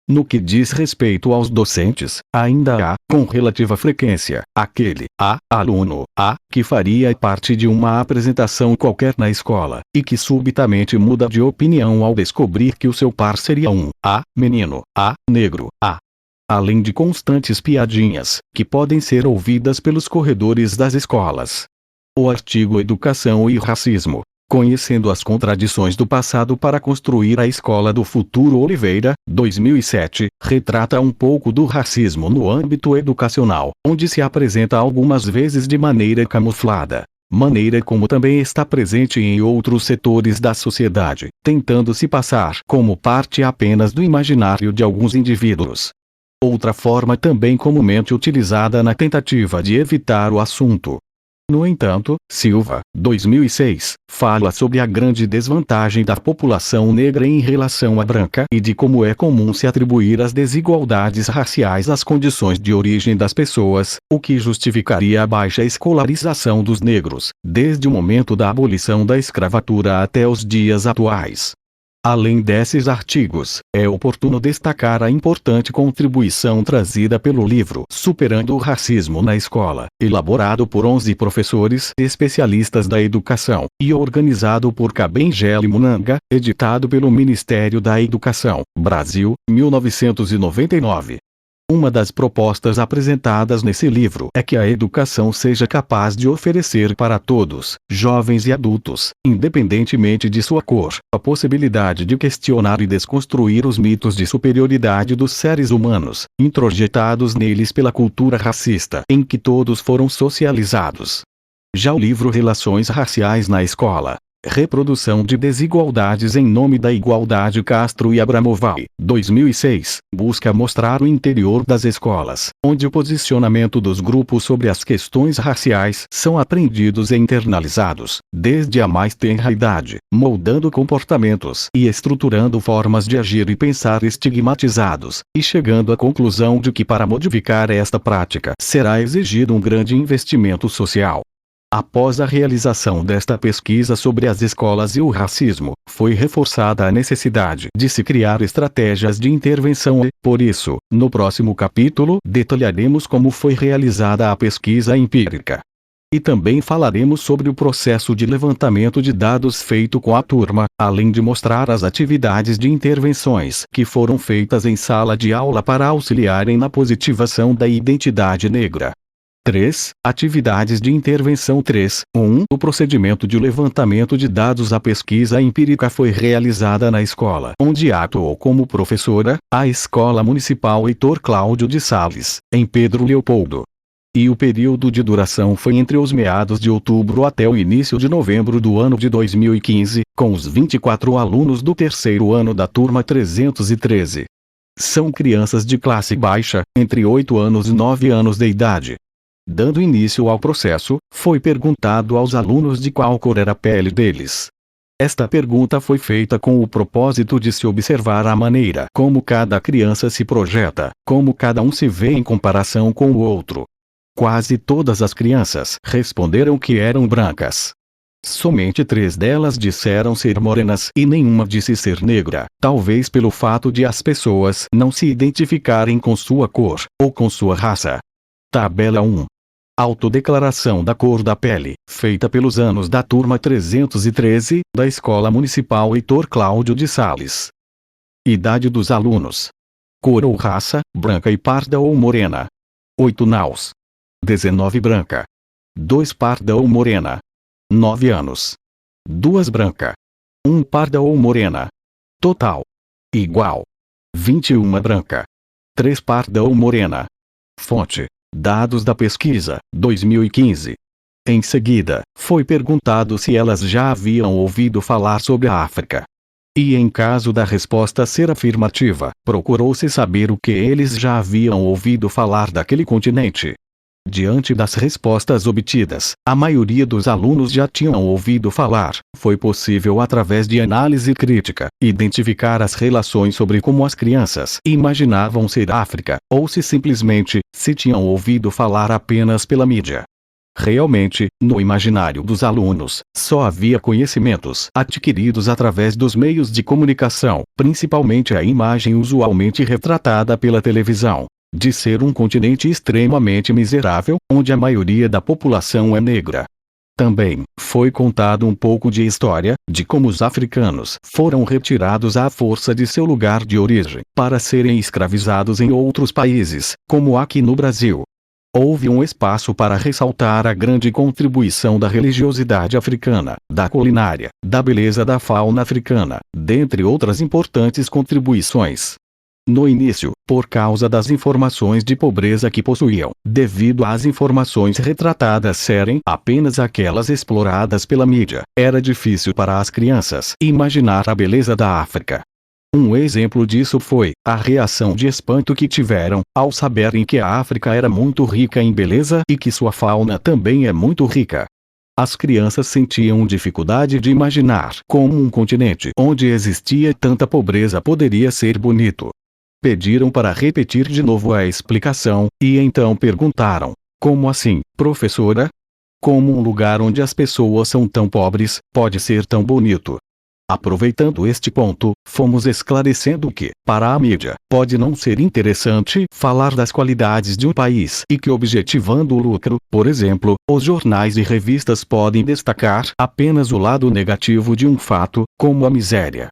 No que diz respeito aos docentes, ainda há, com relativa frequência, aquele aluno que faria parte de uma apresentação qualquer na escola, e que subitamente muda de opinião ao descobrir que o seu par seria um menino negro. Além de constantes piadinhas, que podem ser ouvidas pelos corredores das escolas. O artigo Educação e Racismo. Conhecendo as contradições do passado para construir a escola do futuro Oliveira, 2007, retrata um pouco do racismo no âmbito educacional, onde se apresenta algumas vezes de maneira camuflada. Maneira como também está presente em outros setores da sociedade, tentando se passar como parte apenas do imaginário de alguns indivíduos. Outra forma também comumente utilizada na tentativa de evitar o assunto. No entanto, Silva, 2006, fala sobre a grande desvantagem da população negra em relação à branca e de como é comum se atribuir as desigualdades raciais às condições de origem das pessoas, o que justificaria a baixa escolarização dos negros, desde o momento da abolição da escravatura até os dias atuais. Além desses artigos, é oportuno destacar a importante contribuição trazida pelo livro Superando o Racismo na Escola, elaborado por 11 professores especialistas da educação, e organizado por Kabengele Munanga, editado pelo Ministério da Educação, Brasil, 1999. Uma das propostas apresentadas nesse livro é que a educação seja capaz de oferecer para todos, jovens e adultos, independentemente de sua cor, a possibilidade de questionar e desconstruir os mitos de superioridade dos seres humanos, introjetados neles pela cultura racista em que todos foram socializados. Já o livro Relações Raciais na Escola, Reprodução de Desigualdades em Nome da Igualdade, Castro e Abramovac, 2006, busca mostrar o interior das escolas, onde o posicionamento dos grupos sobre as questões raciais são aprendidos e internalizados, desde a mais tenra idade, moldando comportamentos e estruturando formas de agir e pensar estigmatizados, e chegando à conclusão de que para modificar esta prática será exigido um grande investimento social. Após a realização desta pesquisa sobre as escolas e o racismo, foi reforçada a necessidade de se criar estratégias de intervenção e, por isso, no próximo capítulo, detalharemos como foi realizada a pesquisa empírica. E também falaremos sobre o processo de levantamento de dados feito com a turma, além de mostrar as atividades de intervenções que foram feitas em sala de aula para auxiliarem na positivação da identidade negra. 3. Atividades de intervenção 3.1. O procedimento de levantamento de dados. A pesquisa empírica foi realizada na escola onde atuou como professora, a Escola Municipal Heitor Cláudio de Sales, em Pedro Leopoldo. E o período de duração foi entre os meados de outubro até o início de novembro do ano de 2015, com os 24 alunos do terceiro ano da turma 313. São crianças de classe baixa, entre 8 anos e 9 anos de idade. Dando início ao processo, foi perguntado aos alunos de qual cor era a pele deles. Esta pergunta foi feita com o propósito de se observar a maneira como cada criança se projeta, como cada um se vê em comparação com o outro. Quase todas as crianças responderam que eram brancas. Somente 3 delas disseram ser morenas e nenhuma disse ser negra, talvez pelo fato de as pessoas não se identificarem com sua cor, ou com sua raça. Tabela 1. Autodeclaração da cor da pele, feita pelos anos da turma 313, da Escola Municipal Heitor Cláudio de Sales. Idade dos alunos. Cor ou raça, branca e parda ou morena. 8 naus. 19 branca. 2 parda ou morena. 9 anos. 2 branca. 1 parda ou morena. Total. Igual. 21 branca. 3 parda ou morena. Fonte. Dados da pesquisa, 2015. Em seguida, foi perguntado se elas já haviam ouvido falar sobre a África. E em caso da resposta ser afirmativa, procurou-se saber o que eles já haviam ouvido falar daquele continente. Diante das respostas obtidas, a maioria dos alunos já tinham ouvido falar. Foi possível, através de análise crítica, identificar as relações sobre como as crianças imaginavam ser África, ou se simplesmente, se tinham ouvido falar apenas pela mídia. Realmente, no imaginário dos alunos, só havia conhecimentos adquiridos através dos meios de comunicação, principalmente a imagem usualmente retratada pela televisão, de ser um continente extremamente miserável, onde a maioria da população é negra. Também foi contado um pouco de história, de como os africanos foram retirados à força de seu lugar de origem, para serem escravizados em outros países, como aqui no Brasil. Houve um espaço para ressaltar a grande contribuição da religiosidade africana, da culinária, da beleza da fauna africana, dentre outras importantes contribuições. No início, por causa das informações de pobreza que possuíam, devido às informações retratadas serem apenas aquelas exploradas pela mídia, era difícil para as crianças imaginar a beleza da África. Um exemplo disso foi a reação de espanto que tiveram ao saberem que a África era muito rica em beleza e que sua fauna também é muito rica. As crianças sentiam dificuldade de imaginar como um continente onde existia tanta pobreza poderia ser bonito. Pediram para repetir de novo a explicação, e então perguntaram: como assim, professora? Como um lugar onde as pessoas são tão pobres pode ser tão bonito? Aproveitando este ponto, fomos esclarecendo que, para a mídia, pode não ser interessante falar das qualidades de um país e que, objetivando o lucro, por exemplo, os jornais e revistas podem destacar apenas o lado negativo de um fato, como a miséria.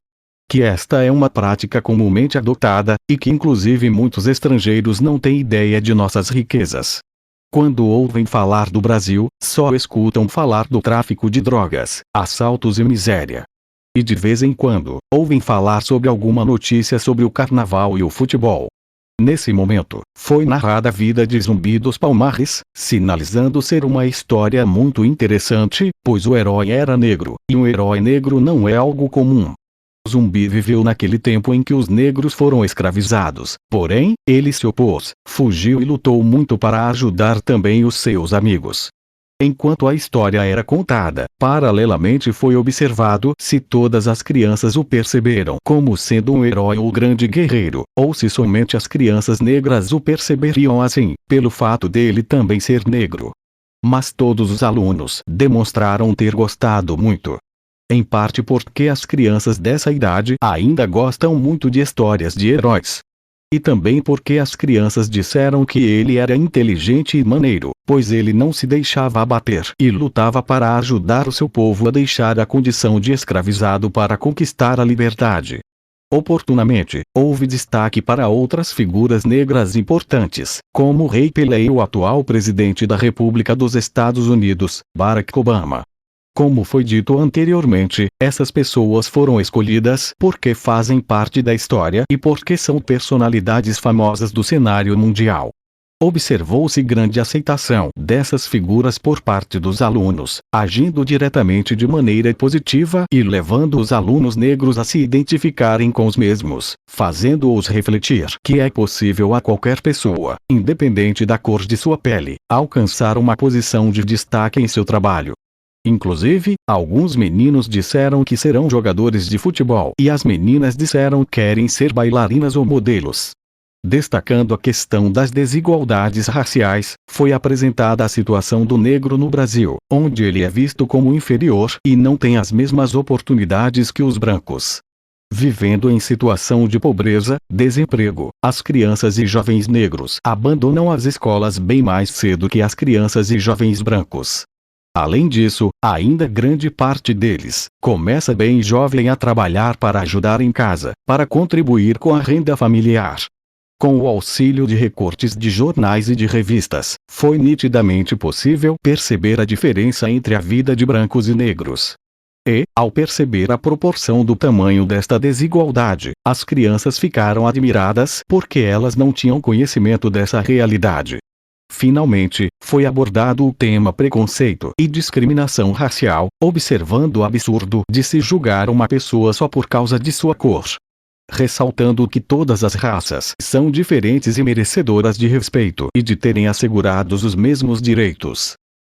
Que esta é uma prática comumente adotada, e que inclusive muitos estrangeiros não têm ideia de nossas riquezas. Quando ouvem falar do Brasil, só escutam falar do tráfico de drogas, assaltos e miséria. E de vez em quando, ouvem falar sobre alguma notícia sobre o carnaval e o futebol. Nesse momento, foi narrada a vida de Zumbi dos Palmares, sinalizando ser uma história muito interessante, pois o herói era negro, e um herói negro não é algo comum. Zumbi viveu naquele tempo em que os negros foram escravizados, porém, ele se opôs, fugiu e lutou muito para ajudar também os seus amigos. Enquanto a história era contada, paralelamente foi observado se todas as crianças o perceberam como sendo um herói ou grande guerreiro, ou se somente as crianças negras o perceberiam assim, pelo fato dele também ser negro. Mas todos os alunos demonstraram ter gostado muito. Em parte porque as crianças dessa idade ainda gostam muito de histórias de heróis. E também porque as crianças disseram que ele era inteligente e maneiro, pois ele não se deixava abater e lutava para ajudar o seu povo a deixar a condição de escravizado para conquistar a liberdade. Oportunamente, houve destaque para outras figuras negras importantes, como o Rei Pelé e o atual presidente da República dos Estados Unidos, Barack Obama. Como foi dito anteriormente, essas pessoas foram escolhidas porque fazem parte da história e porque são personalidades famosas do cenário mundial. Observou-se grande aceitação dessas figuras por parte dos alunos, agindo diretamente de maneira positiva e levando os alunos negros a se identificarem com os mesmos, fazendo-os refletir que é possível a qualquer pessoa, independente da cor de sua pele, alcançar uma posição de destaque em seu trabalho. Inclusive, alguns meninos disseram que serão jogadores de futebol e as meninas disseram que querem ser bailarinas ou modelos. Destacando a questão das desigualdades raciais, foi apresentada a situação do negro no Brasil, onde ele é visto como inferior e não tem as mesmas oportunidades que os brancos. Vivendo em situação de pobreza, desemprego, as crianças e jovens negros abandonam as escolas bem mais cedo que as crianças e jovens brancos. Além disso, ainda grande parte deles começa bem jovem a trabalhar para ajudar em casa, para contribuir com a renda familiar. Com o auxílio de recortes de jornais e de revistas, foi nitidamente possível perceber a diferença entre a vida de brancos e negros. E, ao perceber a proporção do tamanho desta desigualdade, as crianças ficaram admiradas porque elas não tinham conhecimento dessa realidade. Finalmente, foi abordado o tema preconceito e discriminação racial, observando o absurdo de se julgar uma pessoa só por causa de sua cor. Ressaltando que todas as raças são diferentes e merecedoras de respeito e de terem assegurados os mesmos direitos.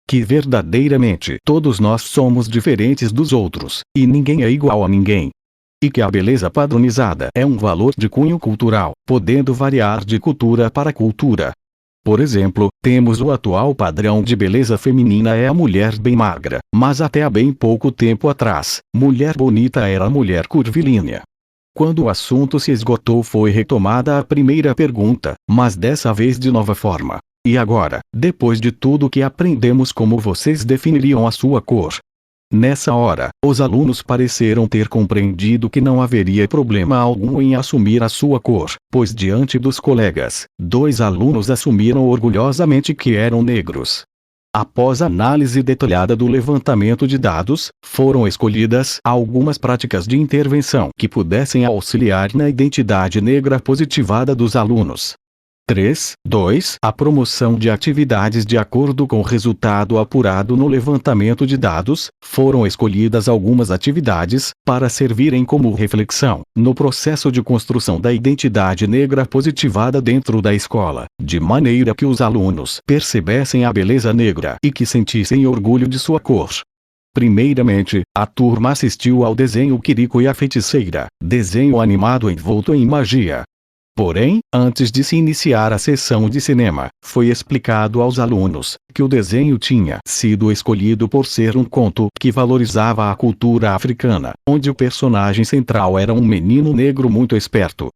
Que verdadeiramente todos nós somos diferentes dos outros, e ninguém é igual a ninguém. E que a beleza padronizada é um valor de cunho cultural, podendo variar de cultura para cultura. Por exemplo, temos o atual padrão de beleza feminina é a mulher bem magra, mas até há bem pouco tempo atrás, mulher bonita era a mulher curvilínea. Quando o assunto se esgotou foi retomada a primeira pergunta, mas dessa vez de nova forma. E agora, depois de tudo que aprendemos, como vocês definiriam a sua cor? Nessa hora, os alunos pareceram ter compreendido que não haveria problema algum em assumir a sua cor, pois diante dos colegas, 2 alunos assumiram orgulhosamente que eram negros. Após análise detalhada do levantamento de dados, foram escolhidas algumas práticas de intervenção que pudessem auxiliar na identidade negra positivada dos alunos. 3.2 A promoção de atividades de acordo com o resultado apurado no levantamento de dados, foram escolhidas algumas atividades, para servirem como reflexão, no processo de construção da identidade negra positivada dentro da escola, de maneira que os alunos percebessem a beleza negra e que sentissem orgulho de sua cor. Primeiramente, a turma assistiu ao desenho Quirico e a Feiticeira, desenho animado envolto em magia. Porém, antes de se iniciar a sessão de cinema, foi explicado aos alunos que o desenho tinha sido escolhido por ser um conto que valorizava a cultura africana, onde o personagem central era um menino negro muito esperto.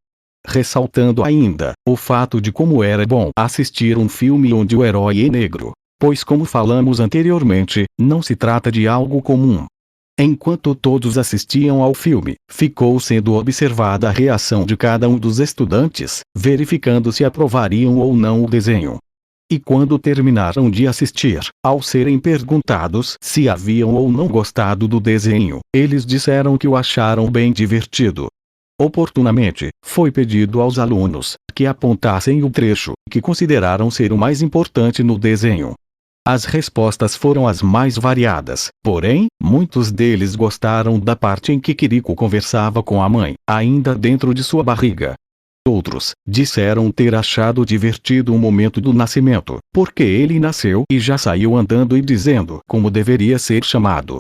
Ressaltando ainda o fato de como era bom assistir um filme onde o herói é negro, pois, como falamos anteriormente, não se trata de algo comum. Enquanto todos assistiam ao filme, ficou sendo observada a reação de cada um dos estudantes, verificando se aprovariam ou não o desenho. E quando terminaram de assistir, ao serem perguntados se haviam ou não gostado do desenho, eles disseram que o acharam bem divertido. Oportunamente, foi pedido aos alunos que apontassem o trecho que consideraram ser o mais importante no desenho. As respostas foram as mais variadas, porém, muitos deles gostaram da parte em que Quirico conversava com a mãe, ainda dentro de sua barriga. Outros disseram ter achado divertido o momento do nascimento, porque ele nasceu e já saiu andando e dizendo como deveria ser chamado.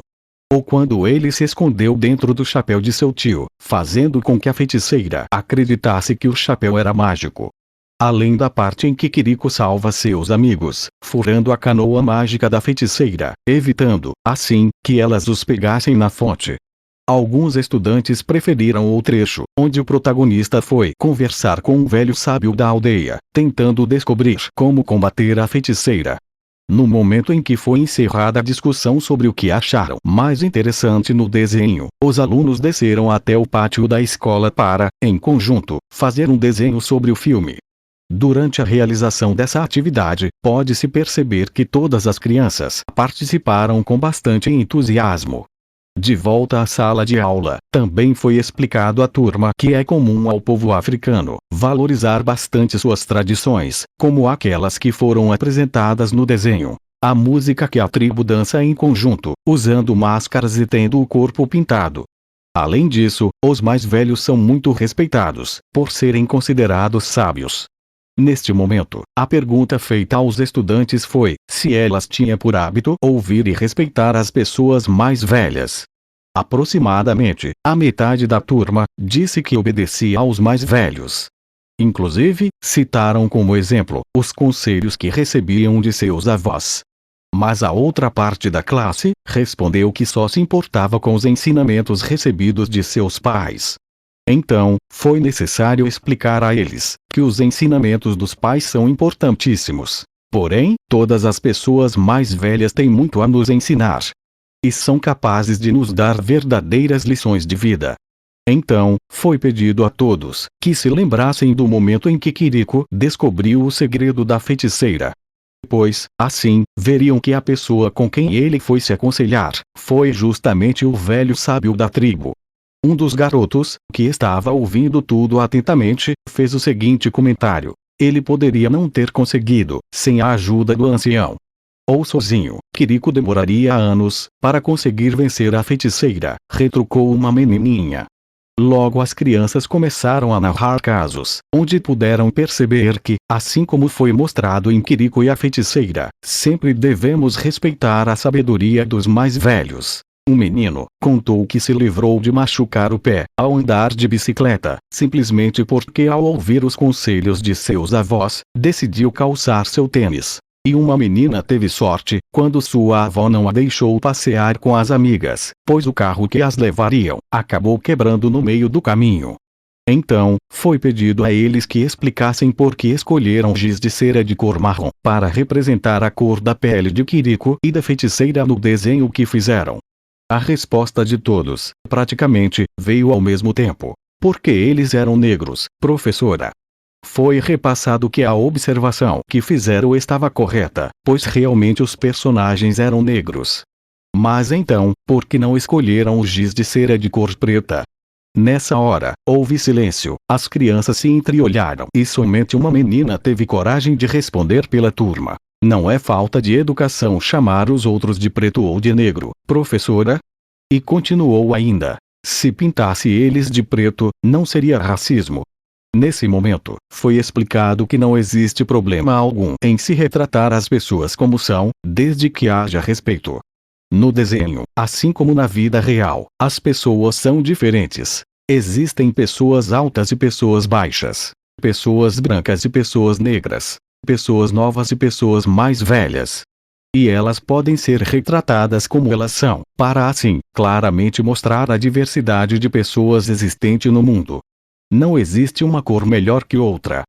Ou quando ele se escondeu dentro do chapéu de seu tio, fazendo com que a feiticeira acreditasse que o chapéu era mágico. Além da parte em que Quirico salva seus amigos, furando a canoa mágica da feiticeira, evitando, assim, que elas os pegassem na fonte. Alguns estudantes preferiram o trecho onde o protagonista foi conversar com um velho sábio da aldeia, tentando descobrir como combater a feiticeira. No momento em que foi encerrada a discussão sobre o que acharam mais interessante no desenho, os alunos desceram até o pátio da escola para, em conjunto, fazer um desenho sobre o filme. Durante a realização dessa atividade, pode-se perceber que todas as crianças participaram com bastante entusiasmo. De volta à sala de aula, também foi explicado à turma que é comum ao povo africano valorizar bastante suas tradições, como aquelas que foram apresentadas no desenho. A música que a tribo dança em conjunto, usando máscaras e tendo o corpo pintado. Além disso, os mais velhos são muito respeitados, por serem considerados sábios. Neste momento, a pergunta feita aos estudantes foi se elas tinham por hábito ouvir e respeitar as pessoas mais velhas. Aproximadamente, a metade da turma disse que obedecia aos mais velhos. Inclusive, citaram como exemplo os conselhos que recebiam de seus avós. Mas a outra parte da classe respondeu que só se importava com os ensinamentos recebidos de seus pais. Então, foi necessário explicar a eles que os ensinamentos dos pais são importantíssimos. Porém, todas as pessoas mais velhas têm muito a nos ensinar. E são capazes de nos dar verdadeiras lições de vida. Então, foi pedido a todos que se lembrassem do momento em que Quirico descobriu o segredo da feiticeira. Pois, assim, veriam que a pessoa com quem ele foi se aconselhar foi justamente o velho sábio da tribo. Um dos garotos, que estava ouvindo tudo atentamente, fez o seguinte comentário: ele poderia não ter conseguido, sem a ajuda do ancião. Ou sozinho, Quirico demoraria anos para conseguir vencer a feiticeira, retrucou uma menininha. Logo as crianças começaram a narrar casos, onde puderam perceber que, assim como foi mostrado em Quirico e a feiticeira, sempre devemos respeitar a sabedoria dos mais velhos. Um menino contou que se livrou de machucar o pé ao andar de bicicleta, simplesmente porque ao ouvir os conselhos de seus avós, decidiu calçar seu tênis. E uma menina teve sorte, quando sua avó não a deixou passear com as amigas, pois o carro que as levariam acabou quebrando no meio do caminho. Então, foi pedido a eles que explicassem por que escolheram giz de cera de cor marrom para representar a cor da pele de Quirico e da feiticeira no desenho que fizeram. A resposta de todos, praticamente, veio ao mesmo tempo. Porque eles eram negros, professora. Foi repassado que a observação que fizeram estava correta, pois realmente os personagens eram negros. Mas então, por que não escolheram o giz de cera de cor preta? Nessa hora, houve silêncio, as crianças se entreolharam e somente uma menina teve coragem de responder pela turma. Não é falta de educação chamar os outros de preto ou de negro, professora? E continuou ainda. Se pintasse eles de preto, não seria racismo. Nesse momento, foi explicado que não existe problema algum em se retratar as pessoas como são, desde que haja respeito. No desenho, assim como na vida real, as pessoas são diferentes. Existem pessoas altas e pessoas baixas, pessoas brancas e pessoas negras, pessoas novas e pessoas mais velhas. E elas podem ser retratadas como elas são, para assim, claramente mostrar a diversidade de pessoas existente no mundo. Não existe uma cor melhor que outra.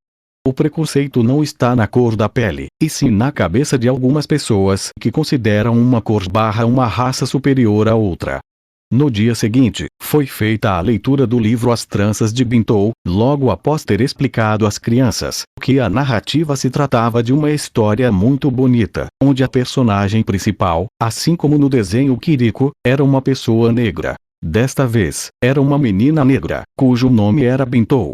O preconceito não está na cor da pele, e sim na cabeça de algumas pessoas que consideram uma cor barra uma raça superior a outra. No dia seguinte, foi feita a leitura do livro As Tranças de Bintou, logo após ter explicado às crianças que a narrativa se tratava de uma história muito bonita, onde a personagem principal, assim como no desenho Quirico, era uma pessoa negra. Desta vez, era uma menina negra, cujo nome era Bintou.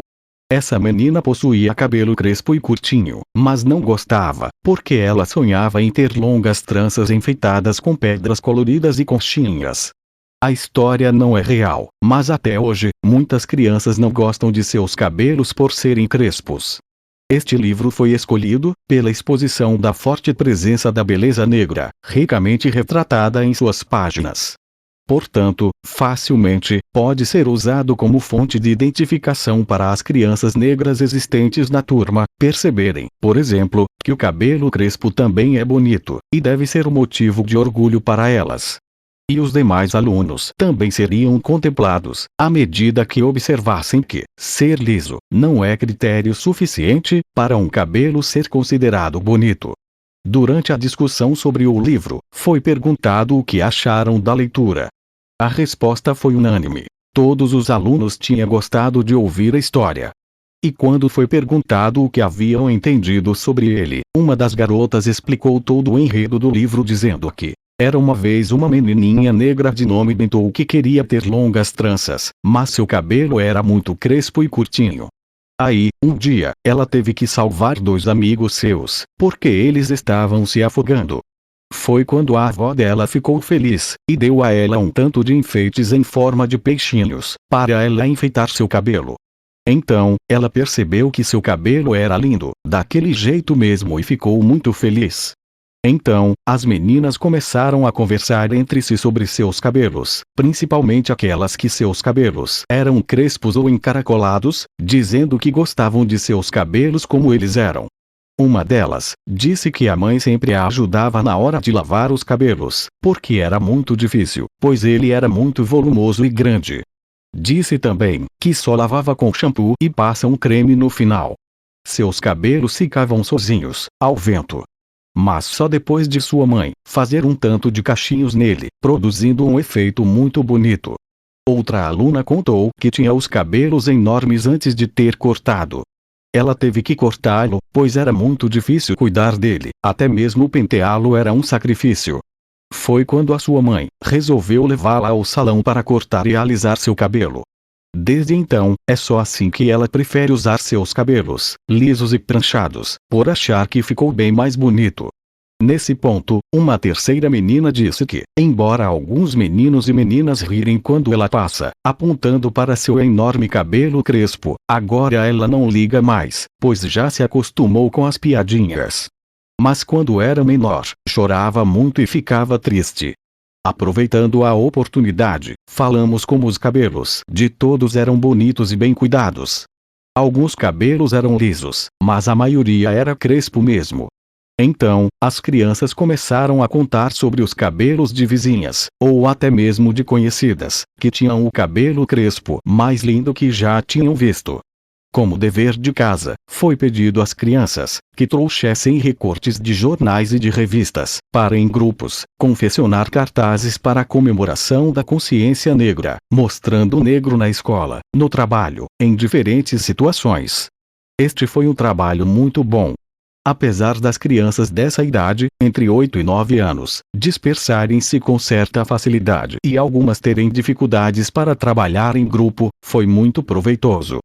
Essa menina possuía cabelo crespo e curtinho, mas não gostava, porque ela sonhava em ter longas tranças enfeitadas com pedras coloridas e conchinhas. A história não é real, mas até hoje, muitas crianças não gostam de seus cabelos por serem crespos. Este livro foi escolhido, pela exposição da forte presença da beleza negra, ricamente retratada em suas páginas. Portanto, facilmente, pode ser usado como fonte de identificação para as crianças negras existentes na turma, perceberem, por exemplo, que o cabelo crespo também é bonito, e deve ser um motivo de orgulho para elas. E os demais alunos também seriam contemplados, à medida que observassem que ser liso não é critério suficiente para um cabelo ser considerado bonito. Durante a discussão sobre o livro, foi perguntado o que acharam da leitura. A resposta foi unânime. Todos os alunos tinham gostado de ouvir a história. E quando foi perguntado o que haviam entendido sobre ele, uma das garotas explicou todo o enredo do livro dizendo que era uma vez uma menininha negra de nome Bintou que queria ter longas tranças, mas seu cabelo era muito crespo e curtinho. Aí, um dia, ela teve que salvar 2 amigos seus, porque eles estavam se afogando. Foi quando a avó dela ficou feliz, e deu a ela um tanto de enfeites em forma de peixinhos, para ela enfeitar seu cabelo. Então, ela percebeu que seu cabelo era lindo, daquele jeito mesmo e ficou muito feliz. Então, as meninas começaram a conversar entre si sobre seus cabelos, principalmente aquelas que seus cabelos eram crespos ou encaracolados, dizendo que gostavam de seus cabelos como eles eram. Uma delas disse que a mãe sempre a ajudava na hora de lavar os cabelos, porque era muito difícil, pois ele era muito volumoso e grande. Disse também que só lavava com shampoo e passa um creme no final. Seus cabelos ficavam sozinhos, ao vento. Mas só depois de sua mãe fazer um tanto de cachinhos nele, produzindo um efeito muito bonito. Outra aluna contou que tinha os cabelos enormes antes de ter cortado. Ela teve que cortá-lo, pois era muito difícil cuidar dele, até mesmo penteá-lo era um sacrifício. Foi quando a sua mãe resolveu levá-la ao salão para cortar e alisar seu cabelo. Desde então, é só assim que ela prefere usar seus cabelos, lisos e pranchados, por achar que ficou bem mais bonito. Nesse ponto, uma terceira menina disse que, embora alguns meninos e meninas rirem quando ela passa, apontando para seu enorme cabelo crespo, agora ela não liga mais, pois já se acostumou com as piadinhas. Mas quando era menor, chorava muito e ficava triste. Aproveitando a oportunidade, falamos como os cabelos de todos eram bonitos e bem cuidados. Alguns cabelos eram lisos, mas a maioria era crespo mesmo. Então, as crianças começaram a contar sobre os cabelos de vizinhas, ou até mesmo de conhecidas, que tinham o cabelo crespo mais lindo que já tinham visto. Como dever de casa, foi pedido às crianças que trouxessem recortes de jornais e de revistas, para em grupos, confeccionar cartazes para a comemoração da consciência negra, mostrando o negro na escola, no trabalho, em diferentes situações. Este foi um trabalho muito bom. apesar das crianças dessa idade, entre 8 e 9 anos, dispersarem-se com certa facilidade e algumas terem dificuldades para trabalhar em grupo, foi muito proveitoso.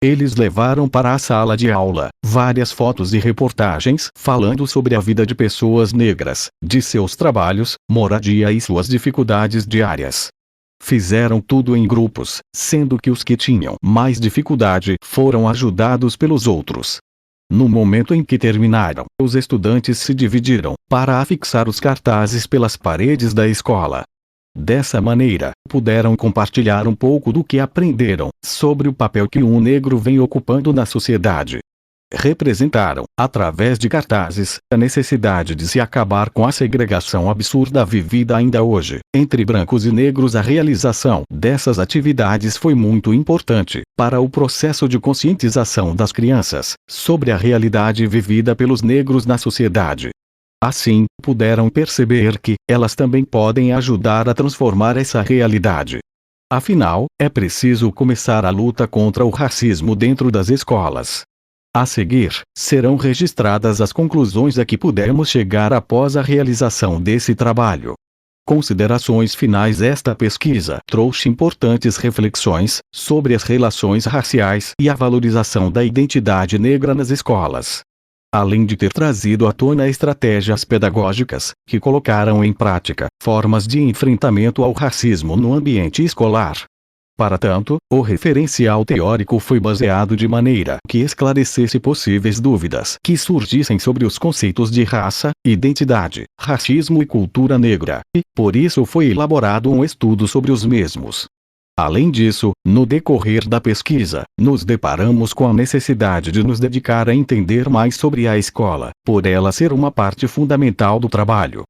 Eles levaram para a sala de aula várias fotos e reportagens falando sobre a vida de pessoas negras, de seus trabalhos, moradia e suas dificuldades diárias. Fizeram tudo em grupos, sendo que os que tinham mais dificuldade foram ajudados pelos outros. No momento em que terminaram, os estudantes se dividiram para afixar os cartazes pelas paredes da escola. Dessa maneira, puderam compartilhar um pouco do que aprenderam sobre o papel que um negro vem ocupando na sociedade. Representaram, através de cartazes, a necessidade de se acabar com a segregação absurda vivida ainda hoje, entre brancos e negros. A realização dessas atividades foi muito importante para o processo de conscientização das crianças sobre a realidade vivida pelos negros na sociedade. Assim, puderam perceber que elas também podem ajudar a transformar essa realidade. Afinal, é preciso começar a luta contra o racismo dentro das escolas. A seguir, serão registradas as conclusões a que pudemos chegar após a realização desse trabalho. Considerações finais. Esta pesquisa trouxe importantes reflexões sobre as relações raciais e a valorização da identidade negra nas escolas. Além de ter trazido à tona estratégias pedagógicas que colocaram em prática formas de enfrentamento ao racismo no ambiente escolar. Para tanto, o referencial teórico foi baseado de maneira que esclarecesse possíveis dúvidas que surgissem sobre os conceitos de raça, identidade, racismo e cultura negra, e, por isso foi elaborado um estudo sobre os mesmos. Além disso, no decorrer da pesquisa, nos deparamos com a necessidade de nos dedicar a entender mais sobre a escola, por ela ser uma parte fundamental do trabalho.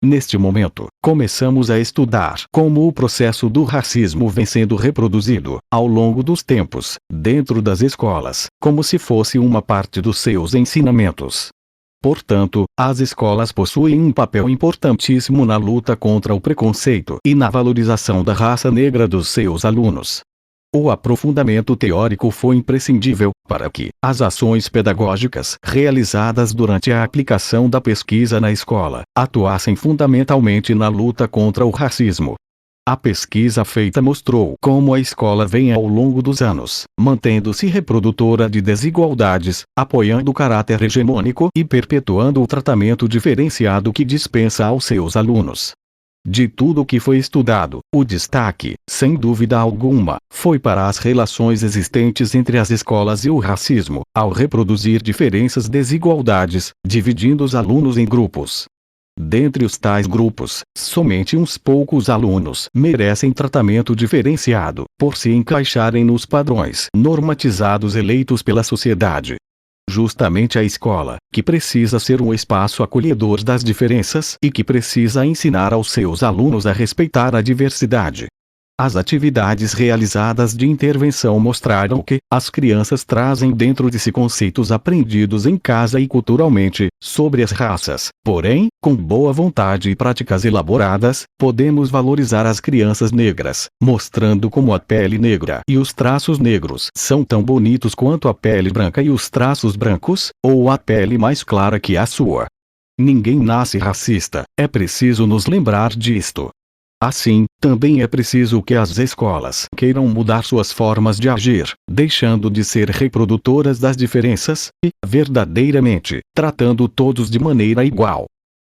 Neste momento, começamos a estudar como o processo do racismo vem sendo reproduzido, ao longo dos tempos, dentro das escolas, como se fosse uma parte dos seus ensinamentos. Portanto, as escolas possuem um papel importantíssimo na luta contra o preconceito e na valorização da raça negra dos seus alunos. O aprofundamento teórico foi imprescindível para que as ações pedagógicas realizadas durante a aplicação da pesquisa na escola atuassem fundamentalmente na luta contra o racismo. A pesquisa feita mostrou como a escola vem ao longo dos anos, mantendo-se reprodutora de desigualdades, apoiando o caráter hegemônico e perpetuando o tratamento diferenciado que dispensa aos seus alunos. De tudo o que foi estudado, o destaque, sem dúvida alguma, foi para as relações existentes entre as escolas e o racismo, ao reproduzir diferenças e desigualdades, dividindo os alunos em grupos. Dentre os tais grupos, somente uns poucos alunos merecem tratamento diferenciado, por se encaixarem nos padrões normatizados eleitos pela sociedade. Justamente a escola, que precisa ser um espaço acolhedor das diferenças e que precisa ensinar aos seus alunos a respeitar a diversidade. As atividades realizadas de intervenção mostraram que as crianças trazem dentro de si conceitos aprendidos em casa e culturalmente sobre as raças. Porém, com boa vontade e práticas elaboradas, podemos valorizar as crianças negras, mostrando como a pele negra e os traços negros são tão bonitos quanto a pele branca e os traços brancos, ou a pele mais clara que a sua. Ninguém nasce racista, é preciso nos lembrar disto. Assim, também é preciso que as escolas queiram mudar suas formas de agir, deixando de ser reprodutoras das diferenças e, verdadeiramente, tratando todos de maneira igual.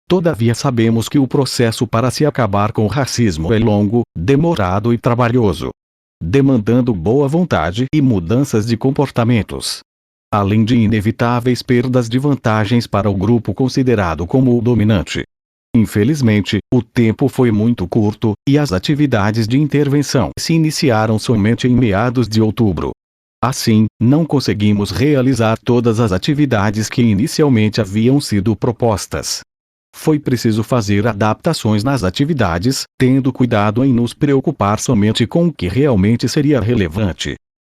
Todavia sabemos que o processo para se acabar com o racismo é longo, demorado e trabalhoso, demandando boa vontade e mudanças de comportamentos. Além de inevitáveis perdas de vantagens para o grupo considerado como o dominante. Infelizmente, o tempo foi muito curto, e as atividades de intervenção se iniciaram somente em meados de outubro. Assim, não conseguimos realizar todas as atividades que inicialmente haviam sido propostas. Foi preciso fazer adaptações nas atividades, tendo cuidado em nos preocupar somente com o que realmente seria relevante.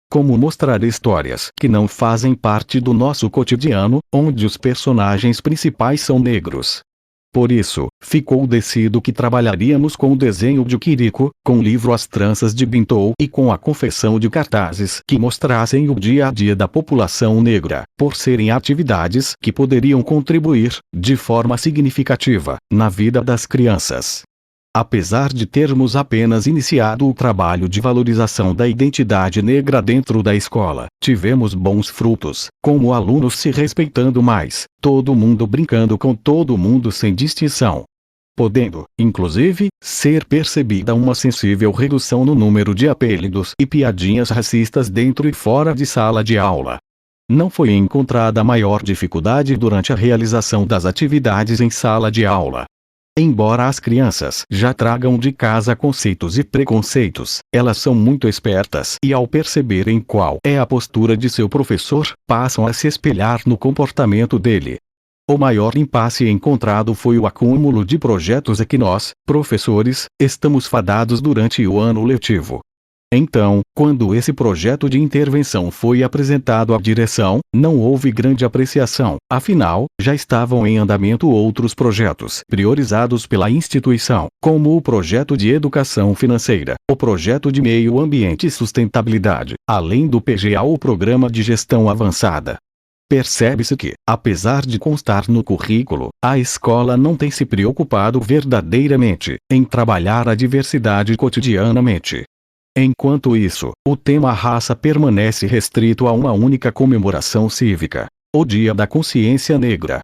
Como mostrar histórias que não fazem parte do nosso cotidiano, onde os personagens principais são negros. Por isso, ficou decidido que trabalharíamos com o desenho de Quirico, com o livro As Tranças de Bintou e com a confecção de cartazes que mostrassem o dia a dia da população negra, por serem atividades que poderiam contribuir, de forma significativa, na vida das crianças. Apesar de termos apenas iniciado o trabalho de valorização da identidade negra dentro da escola, tivemos bons frutos, como alunos se respeitando mais, todo mundo brincando com todo mundo sem distinção. Podendo, inclusive, ser percebida uma sensível redução no número de apelidos e piadinhas racistas dentro e fora de sala de aula. Não foi encontrada maior dificuldade durante a realização das atividades em sala de aula. Embora as crianças já tragam de casa conceitos e preconceitos, elas são muito espertas e ao perceberem qual é a postura de seu professor, passam a se espelhar no comportamento dele. O maior impasse encontrado foi o acúmulo de projetos a que nós, professores, estamos fadados durante o ano letivo. Então, quando esse projeto de intervenção foi apresentado à direção, não houve grande apreciação, afinal, já estavam em andamento outros projetos priorizados pela instituição, como o projeto de educação financeira, o projeto de meio ambiente e sustentabilidade, além do PGA ou Programa de Gestão Avançada. Percebe-se que, apesar de constar no currículo, a escola não tem se preocupado verdadeiramente em trabalhar a diversidade cotidianamente. Enquanto isso, o tema raça permanece restrito a uma única comemoração cívica, o Dia da Consciência Negra.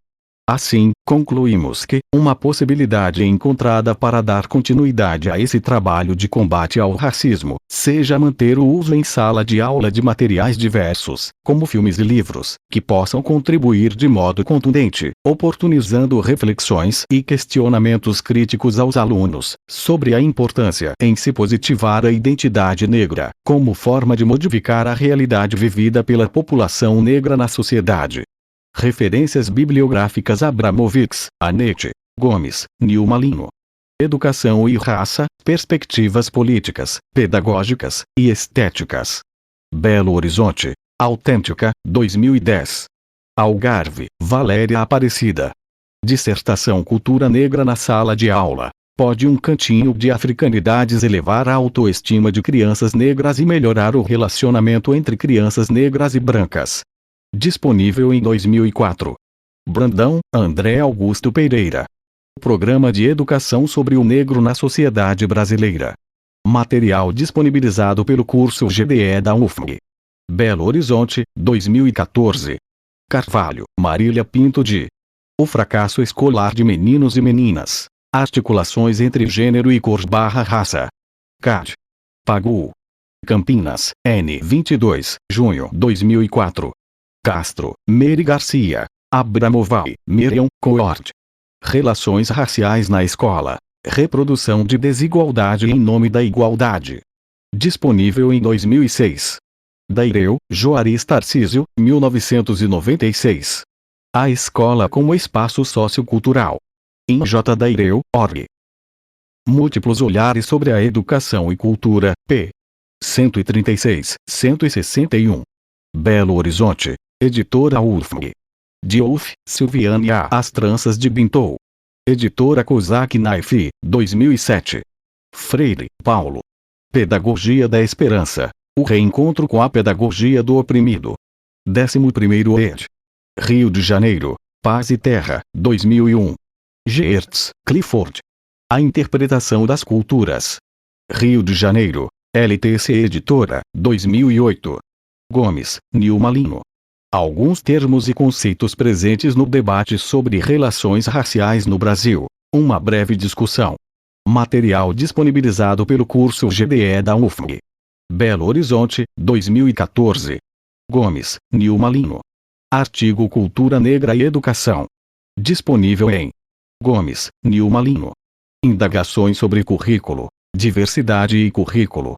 Assim, concluímos que uma possibilidade encontrada para dar continuidade a esse trabalho de combate ao racismo, seja manter o uso em sala de aula de materiais diversos, como filmes e livros, que possam contribuir de modo contundente, oportunizando reflexões e questionamentos críticos aos alunos, sobre a importância em se positivar a identidade negra, como forma de modificar a realidade vivida pela população negra na sociedade. Referências bibliográficas: Abramovics, Anete, Gomes, Nilma Lino. Educação e Raça, Perspectivas Políticas, Pedagógicas e Estéticas. Belo Horizonte, Autêntica, 2010. Algarve, Valéria Aparecida. Dissertação: Cultura Negra na Sala de Aula. Pode um cantinho de africanidades elevar a autoestima de crianças negras e melhorar o relacionamento entre crianças negras e brancas? Disponível em 2004. Brandão, André Augusto Pereira. Programa de Educação sobre o Negro na Sociedade Brasileira. Material disponibilizado pelo curso GDE da UFMG. Belo Horizonte, 2014. Carvalho, Marília Pinto de. O fracasso escolar de meninos e meninas. Articulações entre gênero e cor/raça. CAD. Pagu. Campinas, N. 22, junho 2004. Castro, Mary Garcia. Abramovay, Miriam, Coord. Relações raciais na escola. Reprodução de desigualdade em nome da igualdade. Disponível em 2006. Daireu, Juarez Tarcísio, 1996. A escola como espaço sociocultural. Em J. Daireu, org. Múltiplos olhares sobre a educação e cultura, p. 136, 161. Belo Horizonte. Editora UFMG. Diouf, Silviane A. As Tranças de Bintou. Editora Kozak Knife, 2007. Freire, Paulo. Pedagogia da Esperança. O reencontro com a pedagogia do oprimido. 11º ed. Rio de Janeiro. Paz e Terra, 2001. Geertz, Clifford. A Interpretação das Culturas. Rio de Janeiro. LTC Editora, 2008. Gomes, Nilma Lino. Alguns termos e conceitos presentes no debate sobre relações raciais no Brasil. Uma breve discussão. Material disponibilizado pelo curso GDE da UFMG. Belo Horizonte, 2014. Gomes, Nilma Lino. Artigo: Cultura Negra e Educação. Disponível em Gomes, Nilma Lino. Indagações sobre currículo, diversidade e currículo.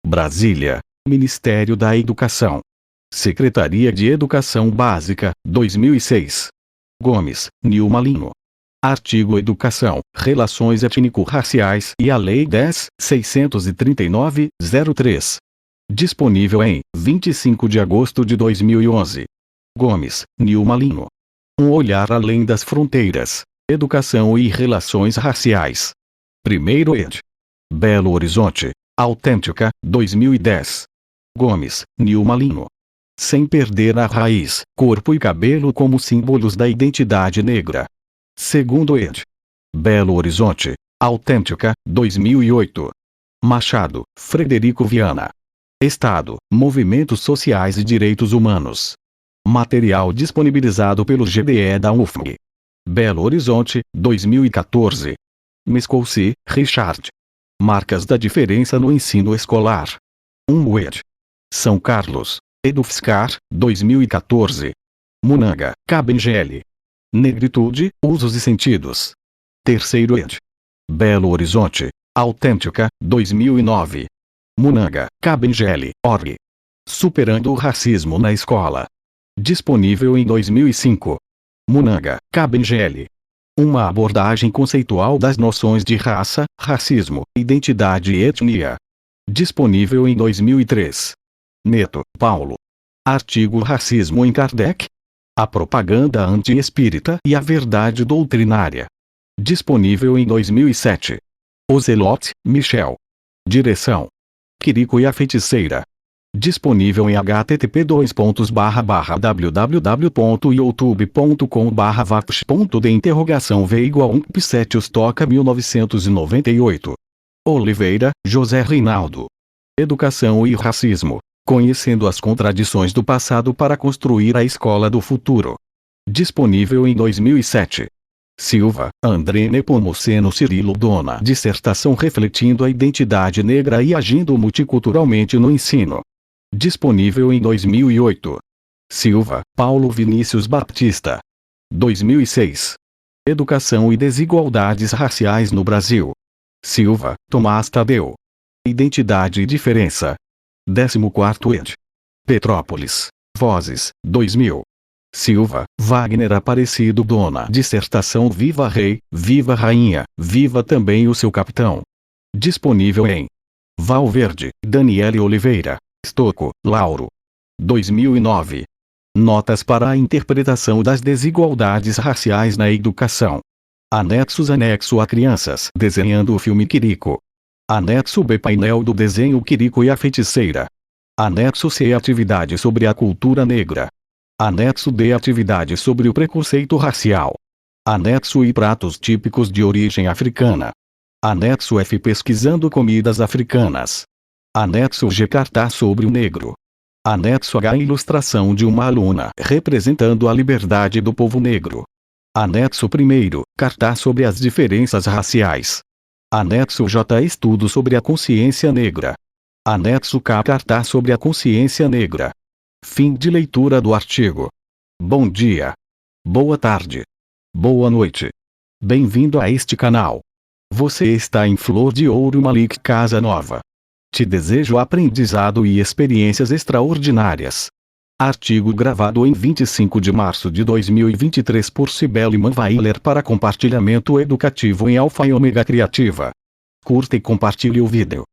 Brasília, Ministério da Educação. Secretaria de Educação Básica, 2006. Gomes, Nilma Lino. Artigo: Educação, Relações Étnico-Raciais e a Lei 10.639/03. Disponível em 25 de agosto de 2011. Gomes, Nilma Lino. Um olhar além das fronteiras. Educação e Relações Raciais. Primeiro ed. Belo Horizonte, Autêntica, 2010. Gomes, Nilma Lino. Sem perder a raiz, corpo e cabelo como símbolos da identidade negra. Segundo ed. Belo Horizonte, Autêntica, 2008. Machado, Frederico Viana. Estado, Movimentos Sociais e Direitos Humanos. Material disponibilizado pelo GDE da UFMG. Belo Horizonte, 2014. Miscolci, Richard. Marcas da diferença no ensino escolar. UED. São Carlos, Edufscar, 2014. Munanga, Cabengele. Negritude, Usos e Sentidos. Terceiro ed. Belo Horizonte, Autêntica, 2009. Munanga, Cabengele, org. Superando o racismo na escola. Disponível em 2005. Munanga, Cabengele. Uma abordagem conceitual das noções de raça, racismo, identidade e etnia. Disponível em 2003. Neto, Paulo. Artigo Racismo em Kardec. A propaganda anti-espírita e a verdade doutrinária. Disponível em 2007. Ozelot, Michel. Direção: Quirico e a Feiticeira. Disponível em http://www.youtube.com/vax.de V = 7 1998. Oliveira, José Reinaldo. Educação e Racismo. Conhecendo as contradições do passado para construir a escola do futuro. Disponível em 2007. Silva, André Nepomuceno Cirilo Dona. Dissertação refletindo a identidade negra e agindo multiculturalmente no ensino. Disponível em 2008. Silva, Paulo Vinícius Baptista. 2006. Educação e Desigualdades Raciais no Brasil. Silva, Tomás Tadeu. Identidade e Diferença. 14º ed. Petrópolis, Vozes, 2000. Silva, Wagner Aparecido Dona. Dissertação Viva Rei, Viva Rainha, Viva também o seu capitão. Disponível em Valverde, Daniele Oliveira. Stocco, Lauro. 2009. Notas para a interpretação das desigualdades raciais na educação. Anexo a Crianças desenhando o filme Quirico. Anexo B Painel do desenho Quirico e a Feiticeira. Anexo C Atividade sobre a cultura negra. Anexo D Atividade sobre o preconceito racial. Anexo I Pratos típicos de origem africana. Anexo F Pesquisando comidas africanas. Anexo G Cartaz sobre o negro. Anexo H Ilustração de uma aluna representando a liberdade do povo negro. Anexo I Cartaz sobre as diferenças raciais. Anexo J Estudo sobre a consciência negra. Anexo K Cartaz sobre a consciência negra. Fim de leitura do artigo. Bom dia. Boa tarde. Boa noite. Bem-vindo a este canal. Você está em Flor de Ouro Malik Casa Nova. Te desejo aprendizado e experiências extraordinárias. Artigo gravado em 25 de março de 2023 por Cibele Manweiler para compartilhamento educativo em Alfa e Ômega Criativa. Curta e compartilhe o vídeo.